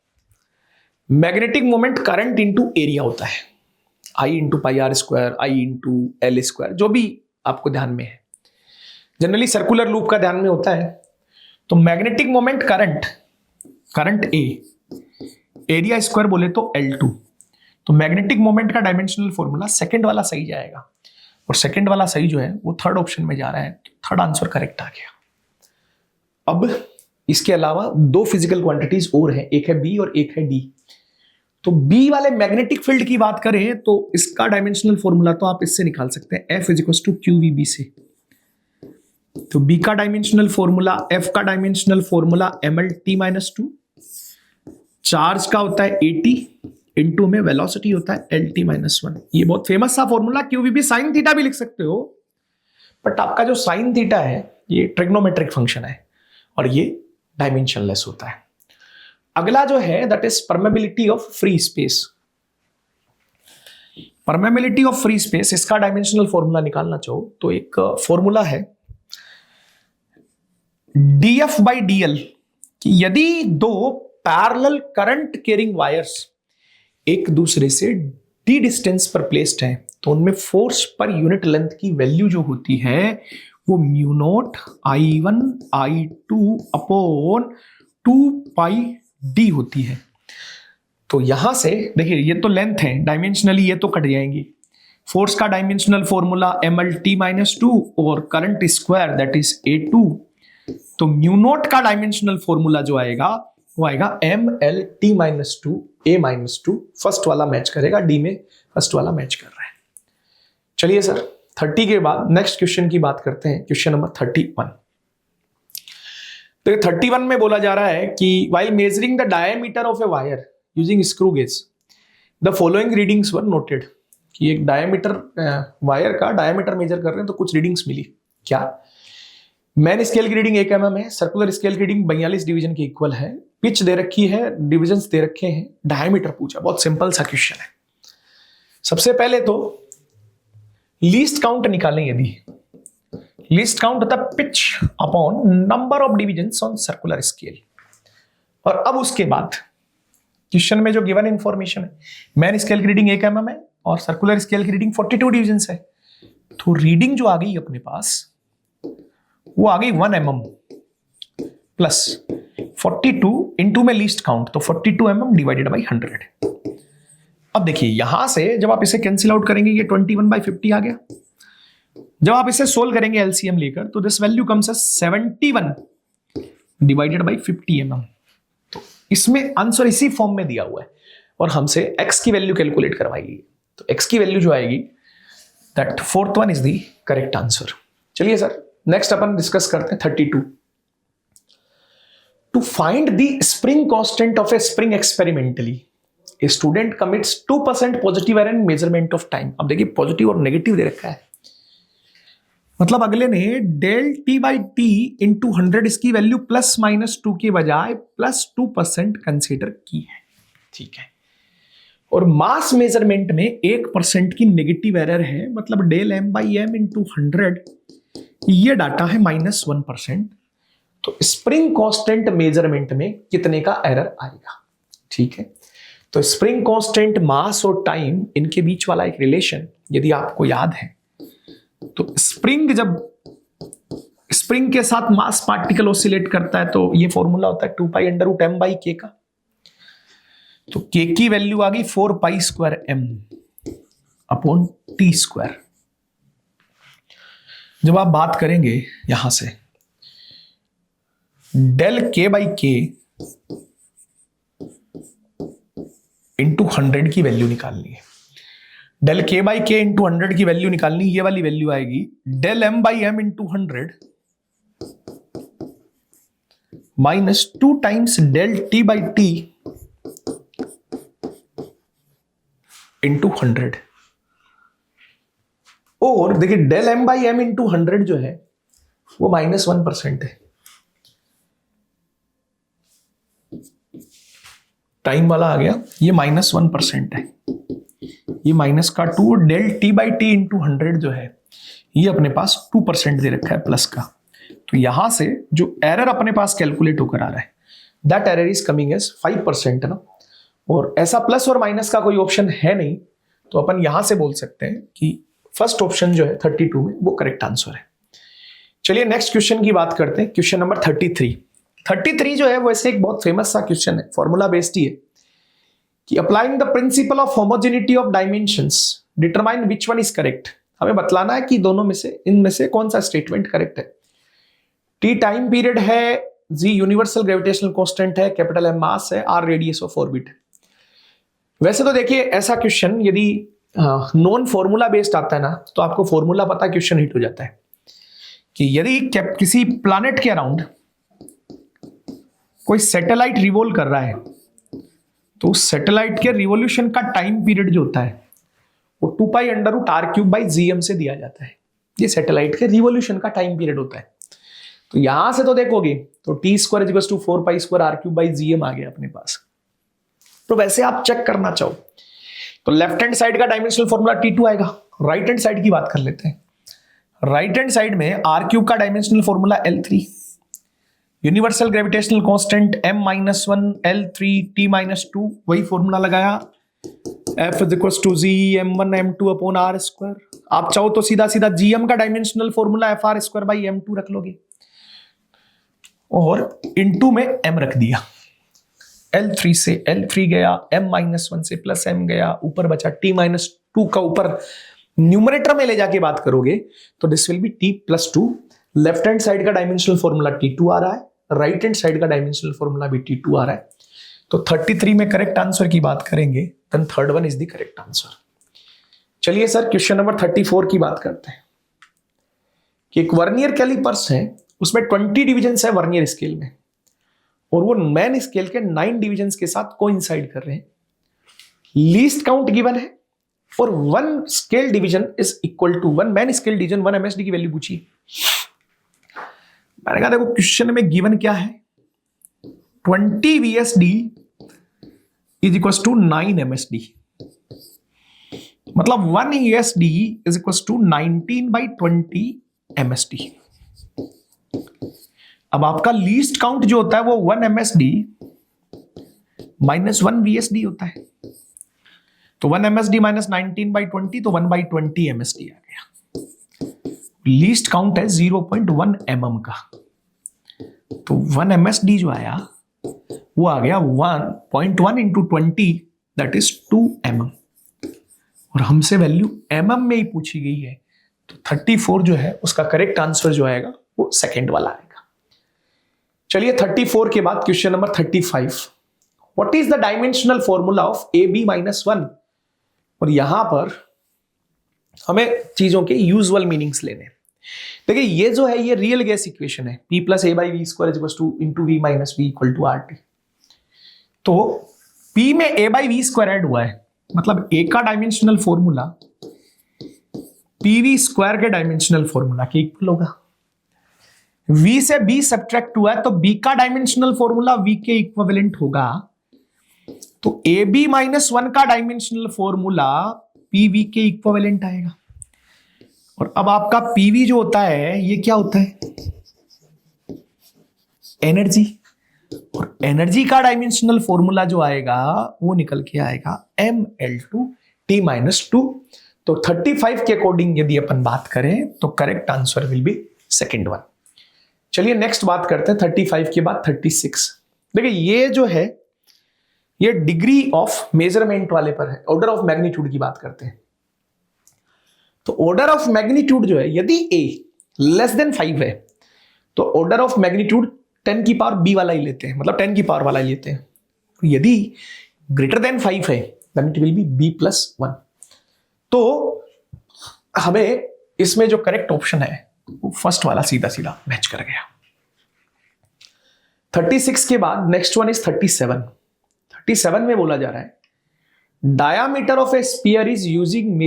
S1: magnetic moment current into area होता है, I into pi are square, I into L square, जो भी आपको ध्यान में है। जनरली सर्कुलर लूप का ध्यान में होता है। तो मैग्नेटिक मोमेंट करंट ए, एरिया स्क्वायर बोले तो L2। तो मैग्नेटिक मोमेंट का डायमेंशनल फॉर्मूला सेकंड वाला सही जाएगा, और सेकंड वाला सही जो है वो थर्ड ऑप्शन में जा रहा है, थर्ड आंसर करेक्ट आ गया। अब इसके अलावा दो फिजिकल क्वांटिटीज और हैं, एक है बी और एक है डी। तो बी वाले मैग्नेटिक फील्ड की बात करें तो इसका डायमेंशनल फॉर्मूला तो आप इससे निकाल सकते हैं, F = QVB से। तो बी का डायमेंशनल फॉर्मूला, F का डायमेंशनल फॉर्मूला mlt-2, चार्ज का होता है 80, इंटू में वेलोसिटी होता है lt-1। ये बहुत फेमस सा फॉर्मूला, QVB sin थीटा भी लिख सकते हो, बट आपका जो sin थीटा है ये ट्रिग्नोमेट्रिक फंक्शन है, और ये डायमेंशनलेस होता है। अगला जो है that is permeability of free space. Permeability of free space, इसका डायमेंशनल फॉर्मूला निकालना चाहो तो एक फॉर्मूला है dF/dl, कि यदि दो पैरेलल करंट कैरिंग वायर्स एक दूसरे से डी डिस्टेंस पर प्लेस्ड हैं, तो उनमें फोर्स पर यूनिट लेंथ की वैल्यू जो होती है वो μ0 I1 I2 अपॉन 2πd होती है। तो यहां से देखिए, ये तो लेंथ है, डायमेंशनली ये तो कट जाएंगी। फोर्स का डायमेंशनल फॉर्मूला mlt-2 और current square that is A2। तो μ0 का डायमेंशनल फॉर्मूला जो आएगा वो आएगा mlt-2 A-2। फर्स्ट वाला मैच करेगा, डी में फर्स्ट वाला मैच कर रहा है। चलिए सर, 30 के बाद नेक्स्ट क्वेश्चन की बात करते हैं, क्वेश्चन नंबर 31। तो 31 में बोला जा रहा है कि while measuring the diameter of a wire using screw gauge, the following readings were noted। कि एक डायमीटर वायर का डायमीटर मेजर कर रहे हैं तो कुछ रीडिंग्स मिली। क्या? मैन स्केल की रीडिंग 1 mm है, सर्कुलर स्केल की रीडिंग 42 डिवीजन की इक्वल है, पिच दे रखी है, डिविजन्स दे रखे हैं, डायमीटर पूछा। बहुत सिंपल सा क्वेश्चन है। सबसे पहले तो लीस्ट काउंट निकालें। यदि लीस्ट काउंट होता है pitch upon number of divisions on circular scale. और अब उसके बाद क्वेश्चन में जो गिवन इंफॉर्मेशन है, मैन स्केल की रीडिंग 1 mm है और सर्कुलर स्केल की रीडिंग 42 डिविजन्स है। तो रीडिंग जो आ गई अपने पास वो आ गई 1 mm प्लस 42 इंटू में लीस्ट काउंट, तो 42 mm डिवाइडेड बाई 100। अब देखिए यहां से जब आप इसे कैंसिल आउट करेंगे ये 21/50 आ गया। जब आप इसे सोल्व करेंगे एलसीएम लेकर तो this value comes as 71 divided by 50 mm। तो इसमें आंसर इसी फॉर्म में दिया हुआ है और हमसे x की वैल्यू कैलकुलेट करवाएगी। तो x की वैल्यू जो आएगी that fourth one is the correct answer. चलिए सर, नेक्स्ट अपन डिस्कस करते हैं 32। To find the spring constant of a spring experimentally, a student commits 2% positive error in measurement of time. अब देखिए पॉजिटिव और नेगेटिव दे रखा है, मतलब अगले ने del T by T into 100 इसकी वैल्यू +-2 की बजाय +2% कंसीडर की है, ठीक है। और मास मेजरमेंट में 1% की नेगेटिव एरर है, मतलब del M by M into 100 ये डाटा है -1%। तो स्प्रिंग कांस्टेंट मेजरमेंट में कितने का एरर आएगा, ठीक है। तो स्प्रिंग कांस्टेंट, मास और टाइम, इनके बीच वाला एक रिलेशन यदि आपको याद है, तो स्प्रिंग के साथ मास पार्टिकल ऑसिलेट करता है तो ये फॉर्मूला होता है 2π√m/k का। तो k की वैल्यू आ गई 4π²m/t²। जब आप बात करेंगे यहां से डेल k/k इंटू 100 की वैल्यू निकालनी है। डेल k/k इंटू 100 की वैल्यू निकालनी, ये वाली वैल्यू आएगी del m/m into 100 -2 times del t/t into 100। और देखिए डेल m/m इंटू 100 जो है वो -1% है, टाइम वाला आ गया, ये -1% है, ये -2। डेल t/t इंटू 100 जो है ये अपने पास 2% दे रखा है प्लस का। तो यहां से जो एरर अपने पास कैलकुलेट होकर आ रहा है that error is coming as 5% ना। और ऐसा प्लस और माइनस का कोई ऑप्शन है नहीं, तो अपन यहां से बोल सकते हैं कि फर्स्ट ऑप्शन जो है 32 में वो करेक्ट आंसर है। चलिए नेक्स्ट क्वेश्चन की बात करते हैं, क्वेश्चन नंबर 33 जो है वैसे एक बहुत फेमस सा क्वेश्चन है, फॉर्मूला बेस्ड ही है कि applying the principle of homogeneity of dimensions determine which one is correct. हमें बतलाना है कि दोनों में से, इनमें से कौन सा स्टेटमेंट करेक्ट है। टी टाइम पीरियड है, जी यूनिवर्सल ग्रेविटेशनल कांस्टेंट है, कैपिटल एम मास है, आर रेडियस ऑफ ऑर्बिट है। वैसे तो देखिए ऐसा क्वेश्चन यदि नॉन फॉर्मूला बेस्ड आता है ना, तो आपको फॉर्मूला पता, क्वेश्चन हिट हो जाता है कि यदि किसी प्लैनेट के अराउंड कोई सैटेलाइट रिवॉल्व कर रहा है तो उस सैटेलाइट के रिवॉल्यूशन का टाइम पीरियड जो होता है वो 2π√r³ से दिया जाता है। ये सैटेलाइट के रिवॉल्यूशन का टाइम पीरियड होता है। तो यहां से तो देखोगे तो t² = 4π²r³ आ गया अपने पास। तो वैसे आप चेक करना चाहो तो लेफ्ट हैंड साइड का डायमेंशनल फॉर्मूला T2 आएगा। राइट हैंड साइड की बात कर लेते हैं। राइट हैंड साइड में r³ का dimensional formula L3, universal gravitational constant m-1 L3 T-2, वही फॉर्मूला लगाया, F = g(m1m2/r²). आप चाहो तो सीधा सीधा gm का डायमेंशनल फॉर्मूला Fr²/m2 रख लोगे और इनटू में m रख दिया। L3 से L3 गया, m-1 से +m गया, ऊपर बचा T-2 का ऊपर न्यूमरेटर में ले जाके बात करोगे तो this will B T+2। Left hand side का डायमेंशनल फॉर्मूला T2 आ रहा है, राइट हैंड साइड का डायमेंशनल फॉर्मूला भी T2 आ रहा है। तो 33 में करेक्ट आंसर की बात करेंगे then third one is the correct answer. चलिए सर क्वेश्चन नंबर 34 की बात करते हैं कि एक वर्नियर कैलिपर्स है, उसमें 20 डिविजन है वर्नियर स्केल में और वो मैन स्केल के 9 डिविजन के साथ कोइंसाइड कर रहे हैं। लीस्ट काउंट गिवन है और 1 scale division is equal to 1 main scale division 1 MSD की वैल्यू पूछी। मैंने कहा देखो क्वेश्चन में गिवन क्या है, 20 VSD is equal to 9 MSD, मतलब 1 ESD is equal to 19/20 MSD। अब आपका लीस्ट काउंट जो होता है वो 1 MSD - 1 VSD होता है। तो 1 MSD - 19/20 तो 1/20 MSD आ गया। लीस्ट काउंट है 0.1 mm का, तो 1 MSD जो आया वो आ गया 1.1 × 20 दैट इज 2 mm और हमसे वैल्यू mm में ही पूछी गई है। तो 34 जो है उसका करेक्ट आंसर जो आएगा वो सेकेंड वाला आएगा। चलिए 34 के बाद question number 35, what is the dimensional formula of AB - 1। और यहां पर हमें चीजों के यूजुअल मीनिंग्स लेने। देखिए ये जो है ये रियल गैस इक्वेशन है, P + A/V² × V - V = RT। तो P में a by V square add हुआ है, मतलब a का डायमेंशनल फॉर्मूला पीवी स्क्वायर के डायमेंशनल फॉर्मूला के इक्वल होगा। v से b सब्ट्रैक्ट हुआ है तो b का डायमेंशनल फॉर्मूला v के इक्विवेलेंट होगा, तो ab माइनस 1 का डायमेंशनल फॉर्मूला pv के इक्विवेलेंट आएगा। और अब आपका pv जो होता है ये क्या होता है, एनर्जी, और एनर्जी का डायमेंशनल फॉर्मूला जो आएगा वो निकल के आएगा mL2T-2। तो 35 के अकॉर्डिंग यदि अपन बात करें तो correct answer will be second one. चलिए नेक्स्ट बात करते हैं 35 के बाद 36। देखिए ये जो है ये डिग्री ऑफ मेजरमेंट वाले पर है, ऑर्डर ऑफ मैग्नीट्यूड की बात करते हैं। तो ऑर्डर ऑफ मैग्नीट्यूड जो है यदि a लेस देन 5 है तो ऑर्डर ऑफ मैग्नीट्यूड 10 की पावर b वाला ही लेते हैं, मतलब 10 की पावर वाला ही लेते हैं। यदि ग्रेटर देन 5 है then it will B b+1। तो हमें इसमें जो करेक्ट ऑप्शन है वो फर्स्ट वाला सीधा सीधा मैच कर गया। 36 के बाद नेक्स्ट वन इज 37। 37 में बोला जा रहा है diameter of A sphere is using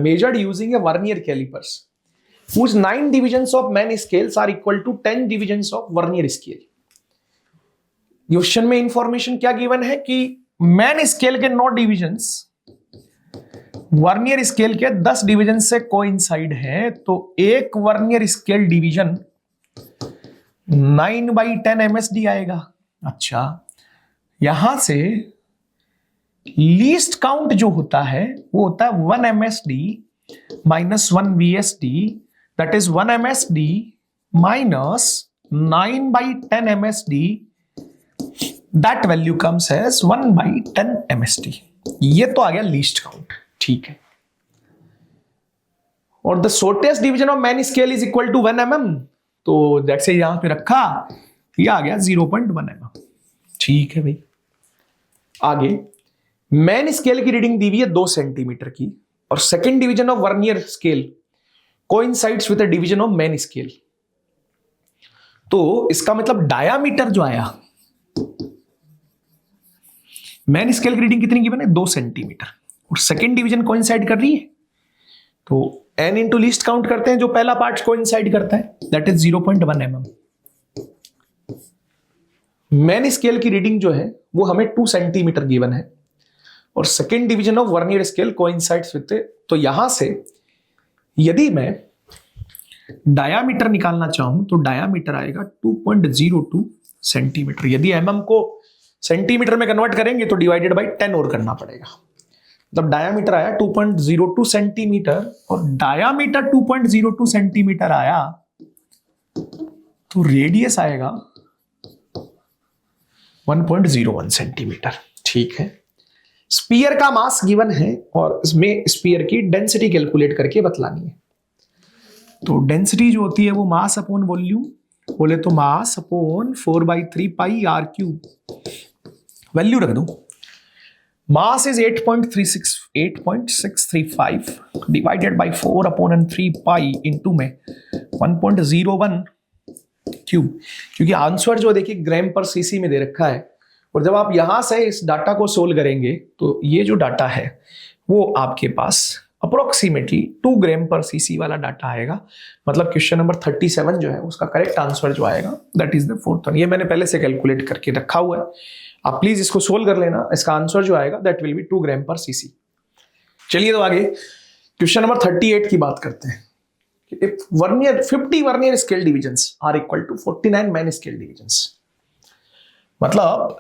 S1: measured using a vernier calipers whose 9 divisions of man scales are equal to 10 divisions of vernier scale। Question में इंफॉर्मेशन क्या गिवन है कि मैन स्केल के 9 डिविजन्स वर्नियर स्केल के 10 division से coincide है, तो एक वर्नियर स्केल डिवीजन 9/10 MSD आएगा। अच्छा, यहां से लीस्ट काउंट जो होता है वो होता है 1 MSD minus 1 VSD, that is 1 MSD minus 9/10 MSD, that value comes as 1/10 MSD। ये तो आ गया लीस्ट काउंट, ठीक है। और the shortest division of main scale is equal to 1 mm, तो जैसे यहां पे रखा ये आ गया 0.1 mm, ठीक है भाई। आगे मैन स्केल की रीडिंग दी हुई है 2 सेंटीमीटर की, और second division of vernier scale coincides with the division of main scale. तो इसका मतलब डायामीटर जो आया, मैन स्केल की रीडिंग कितनी गिवन है 2 सेंटीमीटर, और सेकेंड डिवीजन कोइंसाइड कर रही है, तो n इंटू लीस्ट काउंट करते हैं, जो पहला पार्ट कोइंसाइड करता है that is 0.1 mm। Man scale की रीडिंग जो है वो हमें 2 सेंटीमीटर गिवन है, और second division of vernier scale coincides with, तो यहां से यदि मैं डायामीटर निकालना चाहूं तो डायामीटर आएगा 2.02 सेंटीमीटर। यदि mm को सेंटीमीटर में कन्वर्ट करेंगे तो डिवाइडेड बाय 10 और करना पड़ेगा, मतलब डायामीटर आया 2.02 सेंटीमीटर, और डायामीटर 2.02 सेंटीमीटर आया तो रेडियस आएगा 1.01 सेंटीमीटर, ठीक है। स्फीयर का मास गिवन है और इसमें स्फीयर की डेंसिटी कैलकुलेट करके बतलानी है। तो डेंसिटी जो होती है वो मास अपॉन वॉल्यूम, बोले तो मास अपॉन 4/3 पाई r³। वैल्यू रख दो, mass is 8.635 divided by 4/3 pi into में 1.01 क्यूब, क्योंकि आंसर जो देखिए ग्राम पर सीसी में दे रखा है, और जब आप यहां से इस डाटा को सोल्व करेंगे तो ये जो डाटा है वो आपके पास अप्रोक्सीमेटली 2 ग्राम पर सीसी वाला डाटा आएगा। मतलब क्वेश्चन नंबर 37 जो है उसका करेक्ट आंसर जो आएगा that is the 4th one. ये मैंने पहले से कैलकुलेट करके रखा हुआ है, आप प्लीज इसको सोल्व कर लेना। इसका आंसर जो आएगा दैट विल बी 2 ग्राम पर सीसी। चलिए तो आगे क्वेश्चन नंबर 38 की बात करते हैं। If 50 vernier scale divisions are equal to 49 main scale divisions, मतलब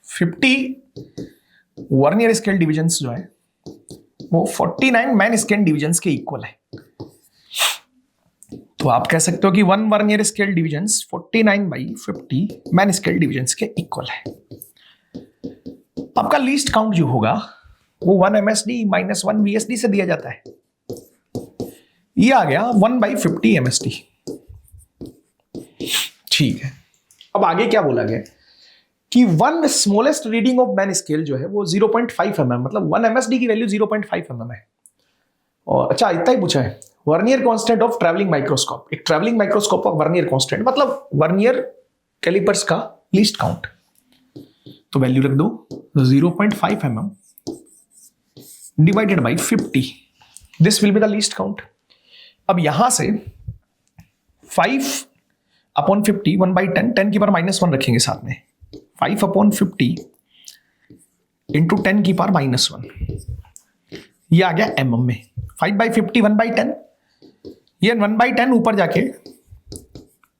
S1: 50 वर्नियर स्केल डिविजन्स जो है वो 49 मैन स्केल डिविजन्स के इक्वल है। तो आप कह सकते हो कि 1 vernier scale divisions 49/50 main scale divisions के इक्वल है। आपका लीस्ट काउंट जो होगा वो 1 MSD माइनस 1 VSD से दिया जाता है। ये आ गया 1/50 MSD, ठीक है। अब आगे क्या बोला गया कि 1 smallest reading of main scale जो है वो 0.5 mm, मतलब 1 MSD की वैल्यू 0.5 mm है। और अच्छा इतना ही पूछा है vernier constant of travelling microscope, एक travelling microscope of vernier constant, मतलब वर्नियर कैलिपर्स का लीस्ट काउंट। तो वैल्यू रख दो 0.5 mm divided by 50, this will be the least count. अब यहां से 5/50 1/10, 10 की पावर -1 रखेंगे साथ में, 5/50 इंटू 10 की पावर -1, ये आ गया mm में। 5/50 1/10, ये 1/10 ऊपर जाके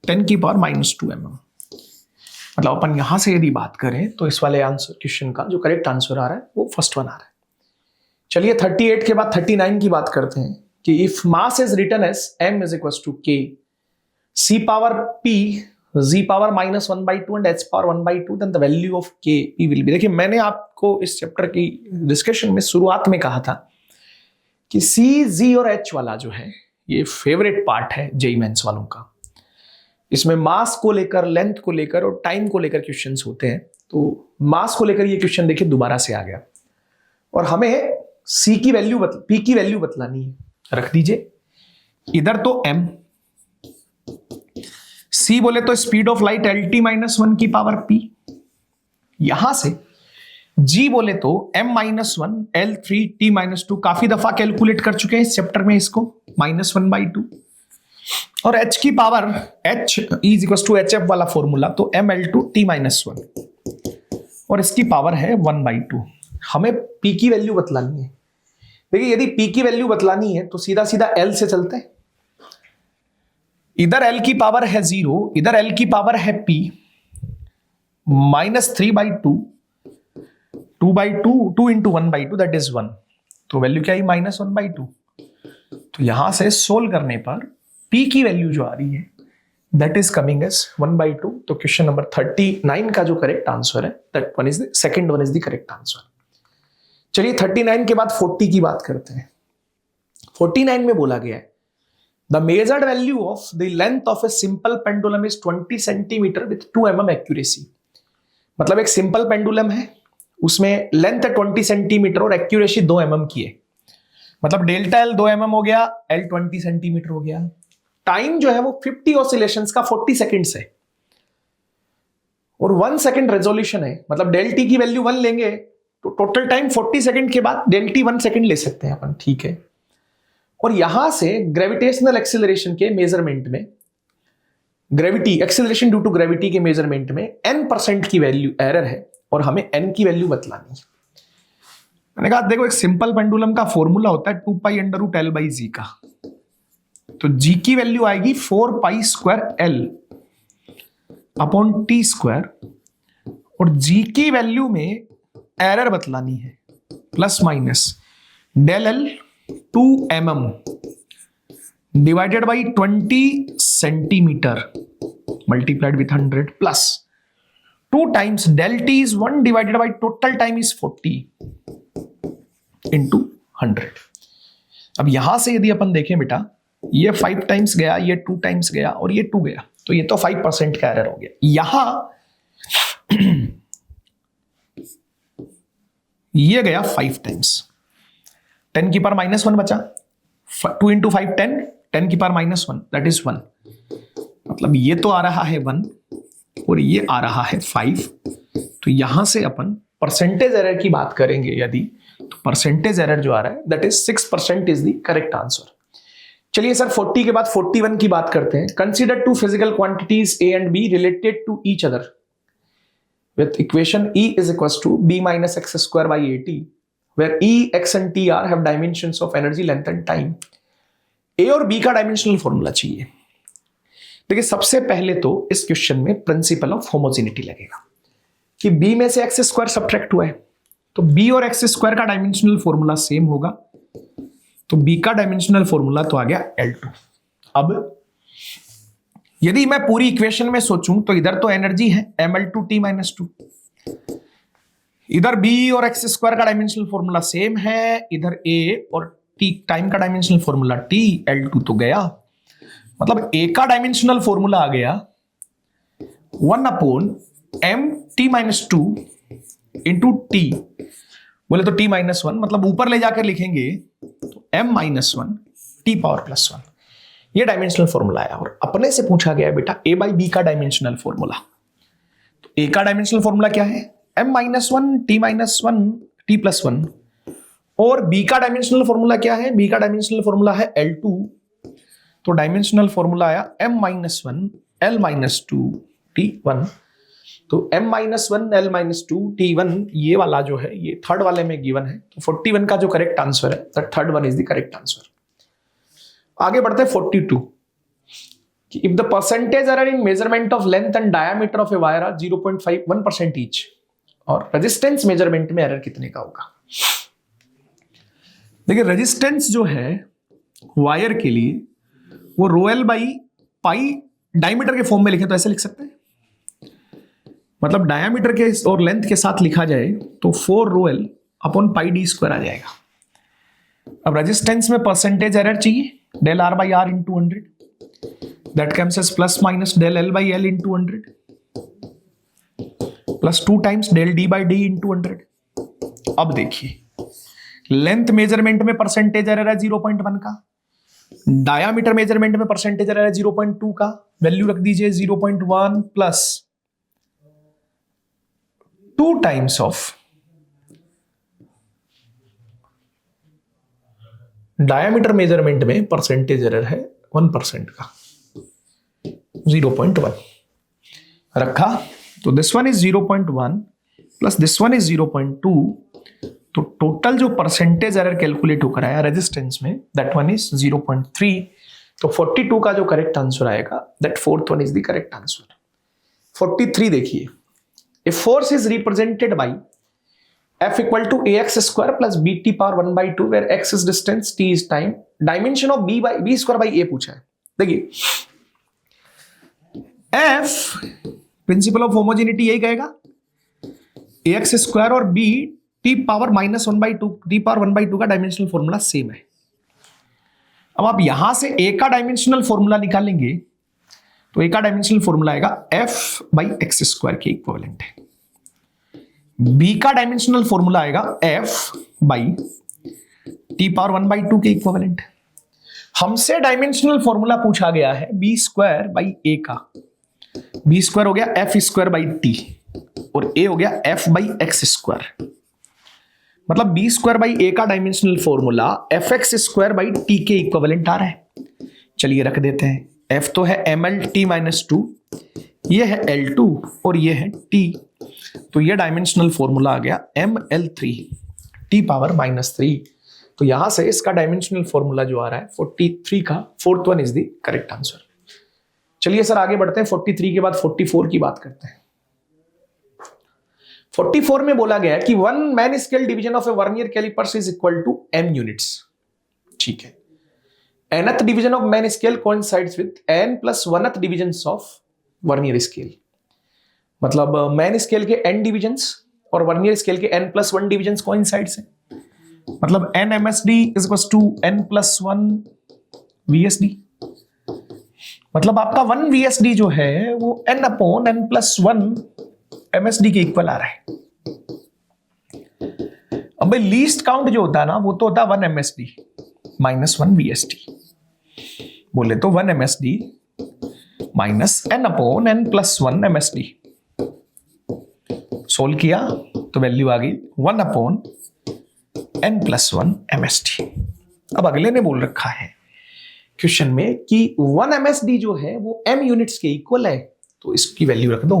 S1: 10 की पावर -2 mm। मतलब अपन यहां से यदि बात करें तो इस वाले आंसर क्वेश्चन का जो करेक्ट आंसर आ रहा है वो फर्स्ट वन आ रहा है। चलिए 38 के बाद 39 की बात करते हैं कि if mass is written as m is equal to k c power p z power -1/2 and h power 1/2 then the value of k p will be. देखिए मैंने आपको इस चैप्टर की डिस्कशन में शुरुआत में कहा था कि c z और h वाला जो है ये फेवरेट पार्ट है जेईई मेंस वालों का। इसमें मास को लेकर, लेंथ को लेकर और टाइम को लेकर क्वेश्चंस होते हैं। तो मास को लेकर ये क्वेश्चन देखिए दोबारा से आ गया और हमें c की वैल्यू p की वैल्यू बतलानी है। रख दीजिए इधर तो m, c बोले तो स्पीड ऑफ लाइट LT-1 की पावर p, यहां से g बोले तो m-1 L3T-2, काफी दफा कैलकुलेट कर चुके हैं इस चैप्टर में इसको, -1/2, और h की power h is equal to HF वाला फॉर्मूला तो mL2T-1 और इसकी पावर है 1/2। हमें p की वैल्यू बतलानी है। देखिए यदि p की वैल्यू बतलानी है तो सीधा सीधा L से चलते हैं। इधर L की पावर है 0, इधर L की पावर है p, -3/2, 2/2, 2 इंटू 1/2 दैट इज 1, तो वैल्यू क्या है -1/2। तो यहां से सोल्व करने पर p की वैल्यू जो आ रही है दैट इज कमिंग एज 1/2। तो क्वेश्चन नंबर 39 का जो करेक्ट आंसर है that one is the second one is the correct answer. चलिए 39 के बाद 40 की बात करते हैं। 49 में बोला गया है the measured value of the length of a simple pendulum is 20 centimetre with 2 mm accuracy. मतलब एक सिंपल पेंडुलम है, उसमें लेंथ है 20 सेंटीमीटर और एक्यूरेसी 2 mm की है। मतलब डेल्टा L 2 mm हो गया, L 20 सेंटीमीटर हो गया। टाइम जो है वो 50 ऑसिलेशंस का 40 सेकेंड्स है और 1 सेकेंड रेजोल्यूशन है। मतलब डेल टी की वैल्यू 1 लेंगे तो टोटल टाइम 40 सेकेंड के बाद डेल टी 1 सेकेंड ले सकते हैं अपन, ठीक है। और यहां से ग्रेविटेशनल एक्सेलरेशन के मेजरमेंट में, gravity acceleration due to gravity के मेजरमेंट में n% की वैल्यू एरर है और हमें n की वैल्यू बतलानी है। मैंने कहा देखो एक सिंपल पेंडुलम का फॉर्मूला होता है 2π√L/g का, तो g की वैल्यू आएगी 4π²L/T² और g की वैल्यू में एरर बतलानी है ±del L 2 mm divided by 20 centimetre multiplied with 100 plus 2 times del T is 1 divided by total time is 40 into 100। अब यहां से यदि अपन देखें बेटा, ये 5 टाइम्स गया, ये 2 टाइम्स गया और ये 2 गया, तो ये तो 5% का एरर हो गया। यहां ये गया 5 टाइम्स, 10 की पावर -1 बचा, 2 इंटू 5 10, 10 की पावर -1 दैट इज 1। मतलब ये तो आ रहा है 1 और ये आ रहा है 5। तो यहां से अपन परसेंटेज एरर की बात करेंगे यदि, तो परसेंटेज एरर जो आ रहा है that is 6% is the correct answer. चलिए सर 40 के बाद 41 की बात करते हैं। Consider 2 physical quantities A and B related to each other with equation E is equals to B minus x square by AT where E, x and T are have dimensions of energy, length and time। A और B का dimensional formula चाहिए। देखिए सबसे पहले तो इस question में principle of homogeneity लगेगा कि B में से x स्क्वायर सब्ट्रैक्ट हुआ है, तो B और x स्क्वायर का डायमेंशनल फॉर्मूला सेम होगा, तो B का डायमेंशनल फॉर्मूला तो आ गया L2। अब यदि मैं पूरी इक्वेशन में सोचूं तो इधर तो एनर्जी है mL2T-2, इधर B और x स्क्वायर का डायमेंशनल फॉर्मूला सेम है, इधर A और T टाइम का डायमेंशनल फॉर्मूला T, L2 तो गया। मतलब A का डायमेंशनल फॉर्मूला आ गया 1/mt-2 इंटू T, बोले तो T-1, मतलब ऊपर ले जाकर लिखेंगे तो m-1 T⁻+1। ये डायमेंशनल फॉर्मूला है और अपने से पूछा गया है बेटा A/B का डायमेंशनल फॉर्मूला। तो A का डायमेंशनल फॉर्मूला क्या है m-1 t-1 t+1 और b का डायमेंशनल फॉर्मूला क्या है? b का डायमेंशनल फॉर्मूला है L2, तो डायमेंशनल फॉर्मूला आया m-1 l-2 t1। तो m-1 l-2 t1 ये वाला जो है ये थर्ड वाले में गिवन है, तो 41 का जो करेक्ट आंसर है the third one is the correct answer. आगे बढ़ते हैं 42 कि if the percentage error in measurement of length and diameter of a wire are 0.51% each, और रेजिस्टेंस मेजरमेंट में एरर कितने का होगा? देखिए रेजिस्टेंस जो है वायर के लिए वो ρl बाई पाई डायमीटर के फॉर्म में लिखे तो ऐसे लिख सकते हैं, मतलब डायमीटर के और लेंथ के साथ लिखा जाए तो 4 ρl upon pi d square आ जाएगा। अब रेजिस्टेंस में परसेंटेज एरर चाहिए, del r बाई r into 100, that comes as plus minus del l बाई l into 100 plus 2 times del d बाई d इंटू 100। अब देखिए लेंथ मेजरमेंट में परसेंटेज एरर है 0.1 का, डायामीटर मेजरमेंट में परसेंटेज एरर है 0.2 का, वैल्यू रख दीजिए 0.1 plus 2 times of diameter measurement में परसेंटेज एरर है 1% का 0.1 रखा, तो this one is 0.1 plus this one is 0.2, तो टोटल जो परसेंटेज एरर कैलकुलेट होकर आया रेजिस्टेंस में दैट वन इज 0.3। तो 42 का जो करेक्ट आंसर आएगा that fourth one is the correct answer. 43 देखिए, a force is represented by F equal to ax square plus bt power 1/2 where x is distance, t is time, dimension of b square by a पूछा है। देखिए F principle of homogeneity यही कहेगा, ax square और b t power -1/2 t power 1/2 का dimensional formula same है। अब आप यहां से a का डायमेंशनल फॉर्मूला निकालेंगे तो a का डायमेंशनल फॉर्मूला आएगा f बाई एक्स स्क्वायर के इक्विवेलेंट है, b का डायमेंशनल फॉर्मूला आएगा f बाई t पावर 1/2 के इक्विवेलेंट। हमसे डायमेंशनल फॉर्मूला पूछा गया है b स्क्वायर बाई a का, b स्क्वायर हो गया f स्क्वायर बाई t और a हो गया f बाई एक्स स्क्वायर, मतलब b स्क्वायर बाई a का dimensional formula F x square by t के इक्विवेलेंट आ रहा है। चलिए रख देते हैं, f तो है mlt-2, ये है L2 और ये है t, तो ये डायमेंशनल फॉर्मूला आ गया ml3 t पावर -3। तो यहां से इसका डायमेंशनल फॉर्मूला जो आ रहा है 43 का fourth one is the correct answer. चलिए सर आगे बढ़ते हैं, 43 के बाद 44 की बात करते हैं। 44 में बोला गया है कि 1 main scale division of a vernier callipers is equal to m units. ठीक है, nth division of main scale coincides with n plus 1th division of vernier scale, मतलब मैन स्केल के n डिवीजन्स और वर्नियर स्केल के n plus 1 divisions coincides हैं, मतलब n MSD is equal to n plus 1 VSD, मतलब आपका 1 VSD जो है वो n upon n plus 1 MSD के इक्वल आ रहा है। अब भाई लीस्ट काउंट जो होता है ना वो तो होता है 1 MSD माइनस 1 VSD, बोले तो 1 MSD minus n upon n plus 1 MSD। Solve किया तो वैल्यू आ गई 1 अपॉन n प्लस 1 MSD। अब अगले ने बोल रखा है क्वेश्चन में कि 1 MSD जो है वो m यूनिट्स के इक्वल है, तो इसकी वैल्यू रख दो,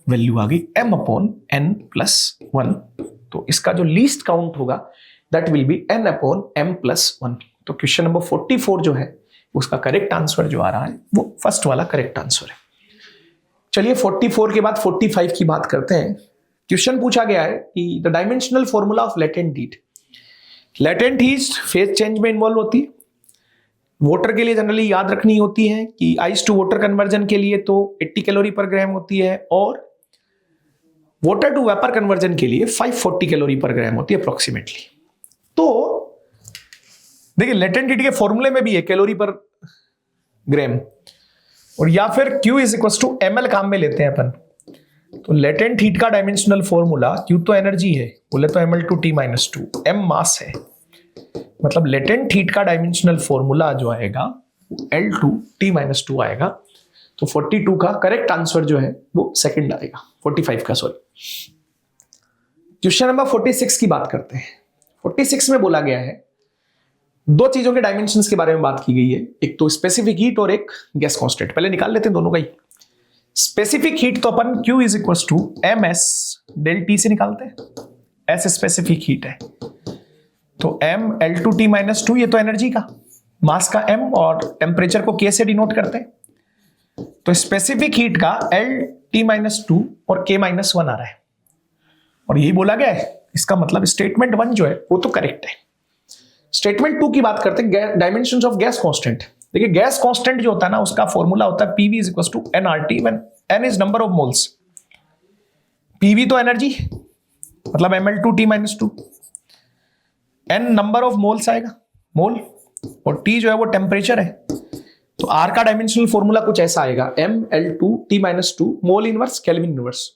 S1: वैल्यू आ गई m अपॉन n प्लस 1, तो इसका जो लीस्ट काउंट होगा that will B n upon m plus 1। तो क्वेश्चन नंबर 44 जो है उसका करेक्ट आंसर जो आ रहा है वो फर्स्ट वाला करेक्ट आंसर है। चलिए 44 के बाद 45 की बात करते हैं। क्वेश्चन पूछा गया है कि the dimensional formula of latent heat. Latent heat phase change में इन्वॉल्व होती है, वाटर के लिए जनरली याद रखनी होती है कि आइस टू वाटर कन्वर्जन के लिए तो 80 कैलोरी पर ग्राम होती है और वाटर टू वेपर कन्वर्जन के लिए 540 कैलोरी पर ग्राम होती है अप्रोक्सीमेटली। तो देखिए लेटेंट हीट के फॉर्मूले में भी है कैलोरी पर ग्राम, और या फिर Q is equal to ml काम में लेते हैं अपन। तो लेटेंट हीट का डायमेंशनल फॉर्मूला Q तो एनर्जी है, बोले तो ml/t-2, m मास है, मतलब लेटेंट हीट का डायमेंशनल फॉर्मूला जो आएगा L/t-2 आएगा। तो 42 का करेक्ट आंसर जो है वो सेकंड आएगा, 45 का सॉरी। क्वेश्चन नंबर 46 की बात करते हैं। 46 में बोला गया है, दो चीजों के डायमेंशंस के बारे में बात की गई है, एक तो स्पेसिफिक हीट और एक गैस कांस्टेंट। पहले निकाल लेते हैं दोनों का ही। स्पेसिफिक हीट तो अपन Q is equal to ms del T से निकालते हैं। S स्पेसिफिक हीट है तो m L2T - 2, ये तो एनर्जी का मास का m और टेम्परेचर को K से डिनोट करते हैं। तो स्पेसिफिक हीट का LT - 2 और K - 1 आ रहा है और यही बोला गया है। इसका मतलब स्टेटमेंट 1 जो है वो तो करेक्ट है। स्टेटमेंट 2 की बात करते हैं, डायमेंशंस ऑफ गैस कांस्टेंट। देखिए गैस कांस्टेंट जो होता है ना, उसका फॉर्मूला होता है PV = nRT when n is number of moles. PV तो एनर्जी मतलब mL2T - 2, n number of moles आएगा मोल, और T जो है वो टेम्परेचर है। तो R का डायमेंशनल फॉर्मूला कुछ ऐसा आएगा mL2T - 2 mole inverse kelvin inverse.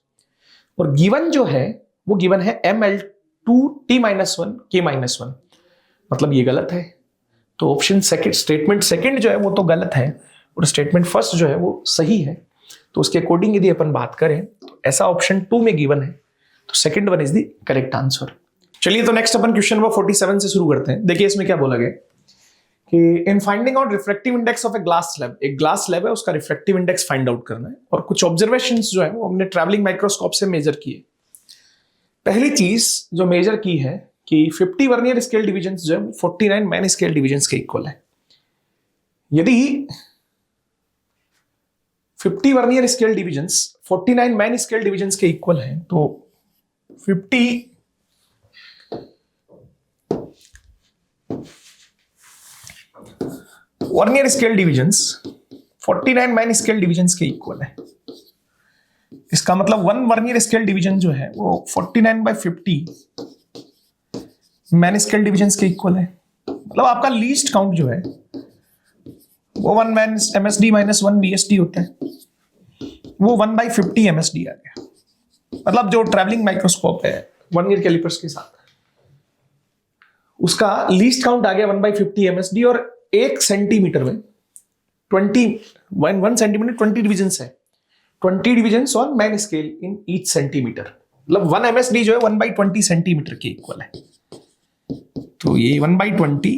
S1: और गिवन जो है वो गिवन है mL2T - 1 K - 1, मतलब ये गलत है। तो ऑप्शन सेकंड, स्टेटमेंट सेकंड जो है वो तो गलत है और स्टेटमेंट फर्स्ट जो है वो सही है। तो उसके अकॉर्डिंग यदि अपन बात करें तो ऐसा ऑप्शन 2 में गिवन है, तो second one is the correct answer. चलिए तो नेक्स्ट अपन क्वेश्चन नंबर 47 से शुरू करते हैं। देखिए इसमें क्या बोला गया कि in finding out reflective index of a glass slab, एक ग्लास स्लैब है उसका रिफ्लेक्टिव इंडेक्स फाइंड आउट करना है और कुछ ऑब्जर्वेशंस जो है वो हमने ट्रैवलिंग माइक्रोस्कोप से मेजर किए। पहली चीज जो मेजर की है कि 50 वर्नियर स्केल डिविजन्स जो है 49 मैन स्केल डिविजन्स के इक्वल है। यदि 50 vernier scale divisions 49 main scale divisions के इक्वल है तो 50 vernier scale divisions 49 main scale divisions के इक्वल है। इसका मतलब 1 वर्नियर स्केल डिवीजन जो है वो 49/50 मैन स्केल डिविजन्स के इक्वल है। मतलब आपका लीस्ट काउंट जो है वो 1 मैन MSD - 1 BSD होता है, वो 1/50 MSD आ गया। मतलब जो ट्रैवलिंग माइक्रोस्कोप है वर्नियर कैलिपर्स के साथ, उसका लीस्ट काउंट आ गया 1/50 MSD और 1 सेंटीमीटर में 1 सेंटीमीटर 20 डिविजन्स है, 20 divisions on main scale in each centimetre. मतलब 1 MSD जो है 1/20 सेंटीमीटर के इक्वल है। तो ये 1/20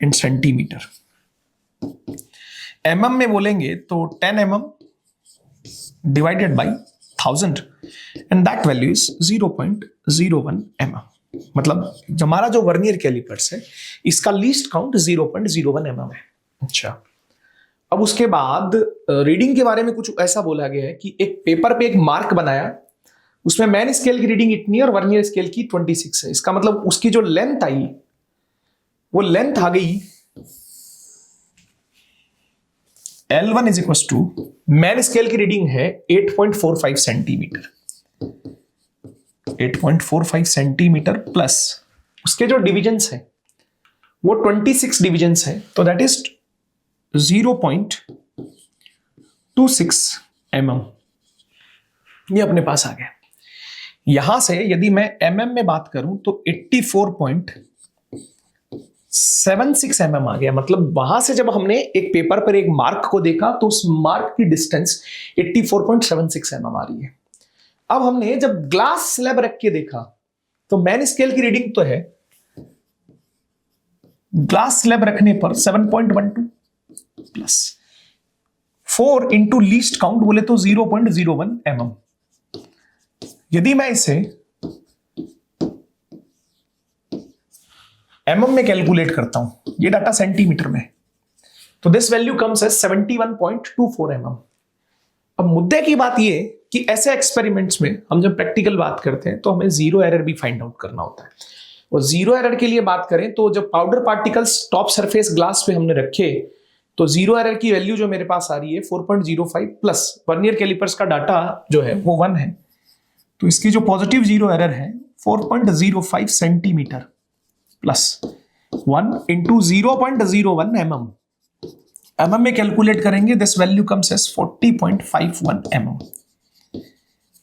S1: इन सेंटीमीटर। mm में बोलेंगे तो 10 mm divided by 1000 and that value is 0.01 mm। मतलब हमारा जो वर्नियर कैलिपर्स है इसका लीस्ट काउंट 0.01 mm है। अच्छा, अब उसके बाद रीडिंग के बारे में कुछ ऐसा बोला गया है कि एक पेपर पे एक मार्क बनाया, उसमें मैन स्केल की रीडिंग इतनी और वर्नियर स्केल की 26 है। इसका मतलब उसकी जो लेंथ आई वो लेंथ आ गई L1 is equal to, main scale की रीडिंग है 8.45 सेंटीमीटर, 8.45 सेंटीमीटर प्लस उसके जो डिविजन्स है वो 26 डिविजन्स है, तो दैट इज 0.26 mm। ये अपने पास आ गया। यहां से यदि मैं mm में बात करूं तो 84.76 mm आ गया। मतलब वहां से जब हमने एक पेपर पर एक मार्क को देखा तो उस मार्क की डिस्टेंस 84.76 mm आ रही है। अब हमने जब ग्लास स्लैब रख के देखा तो मैन स्केल की रीडिंग तो है, ग्लास स्लैब रखने पर 7.12 प्लस 4 इंटू लीस्ट काउंट बोले तो 0.01 mm। यदि मैं इसे mm में कैलकुलेट करता हूं, ये डाटा सेंटीमीटर में, तो this value comes as 71.24 mm। अब मुद्दे की बात ये कि ऐसे एक्सपेरिमेंट्स में हम जब प्रैक्टिकल बात करते हैं तो हमें जीरो एरर भी फाइंड आउट करना होता है। और जीरो एरर के लिए बात करें तो जब powder particles top surface glass पे हमने रखे तो जीरो एरर की वैल्यू जो मेरे पास आ रही है 4.05 प्लस वर्नियर कैलिपर्स का डाटा जो है वो 1 है, तो इसकी जो पॉजिटिव जीरो एरर है 4.05 centimetre plus 1 into 0.01 mm। mm में कैलकुलेट करेंगे, this value comes as 40.51 mm।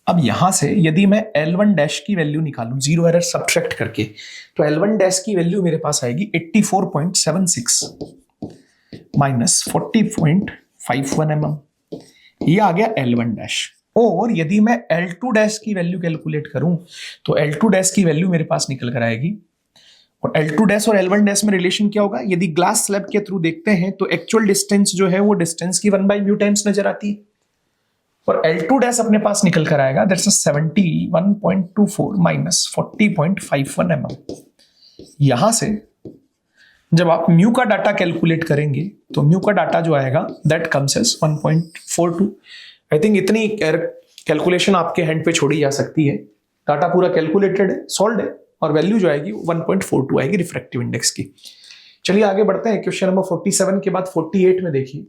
S1: अब यहां से यदि मैं L1 डैश की वैल्यू निकालूं जीरो एरर सब्ट्रैक्ट करके, तो L1 डैश की वैल्यू मेरे पास आएगी 84.76 माइनस 40.51 mm। ये आ गया L1 डैश। और यदि मैं L2 डैश की वैल्यू कैलकुलेट करूं तो L2 डैश की वैल्यू मेरे पास निकल कर आएगी। और L2 डैश और L1 डैश में रिलेशन क्या होगा, यदि ग्लास स्लैब के थ्रू देखते हैं तो एक्चुअल डिस्टेंस जो है वो डिस्टेंस की 1/μ टाइम्स नजर आती है। और L2 डैश अपने पास निकल कर आएगा दैट्स 71.24 माइनस 40.51 mm। यहां से जब आप म्यू का डाटा कैलकुलेट करेंगे तो म्यू का डाटा जो आएगा that comes as 1.42। I think इतनी कैलकुलेशन आपके हैंड पे छोड़ी जा सकती है। डाटा पूरा कैलकुलेटेड है, सॉल्व है, और वैल्यू जो आएगी 1.42 आएगी रिफ्रैक्टिव इंडेक्स की। चलिए आगे बढ़ते हैं। क्वेश्चन नंबर 47 के बाद 48 में देखिए,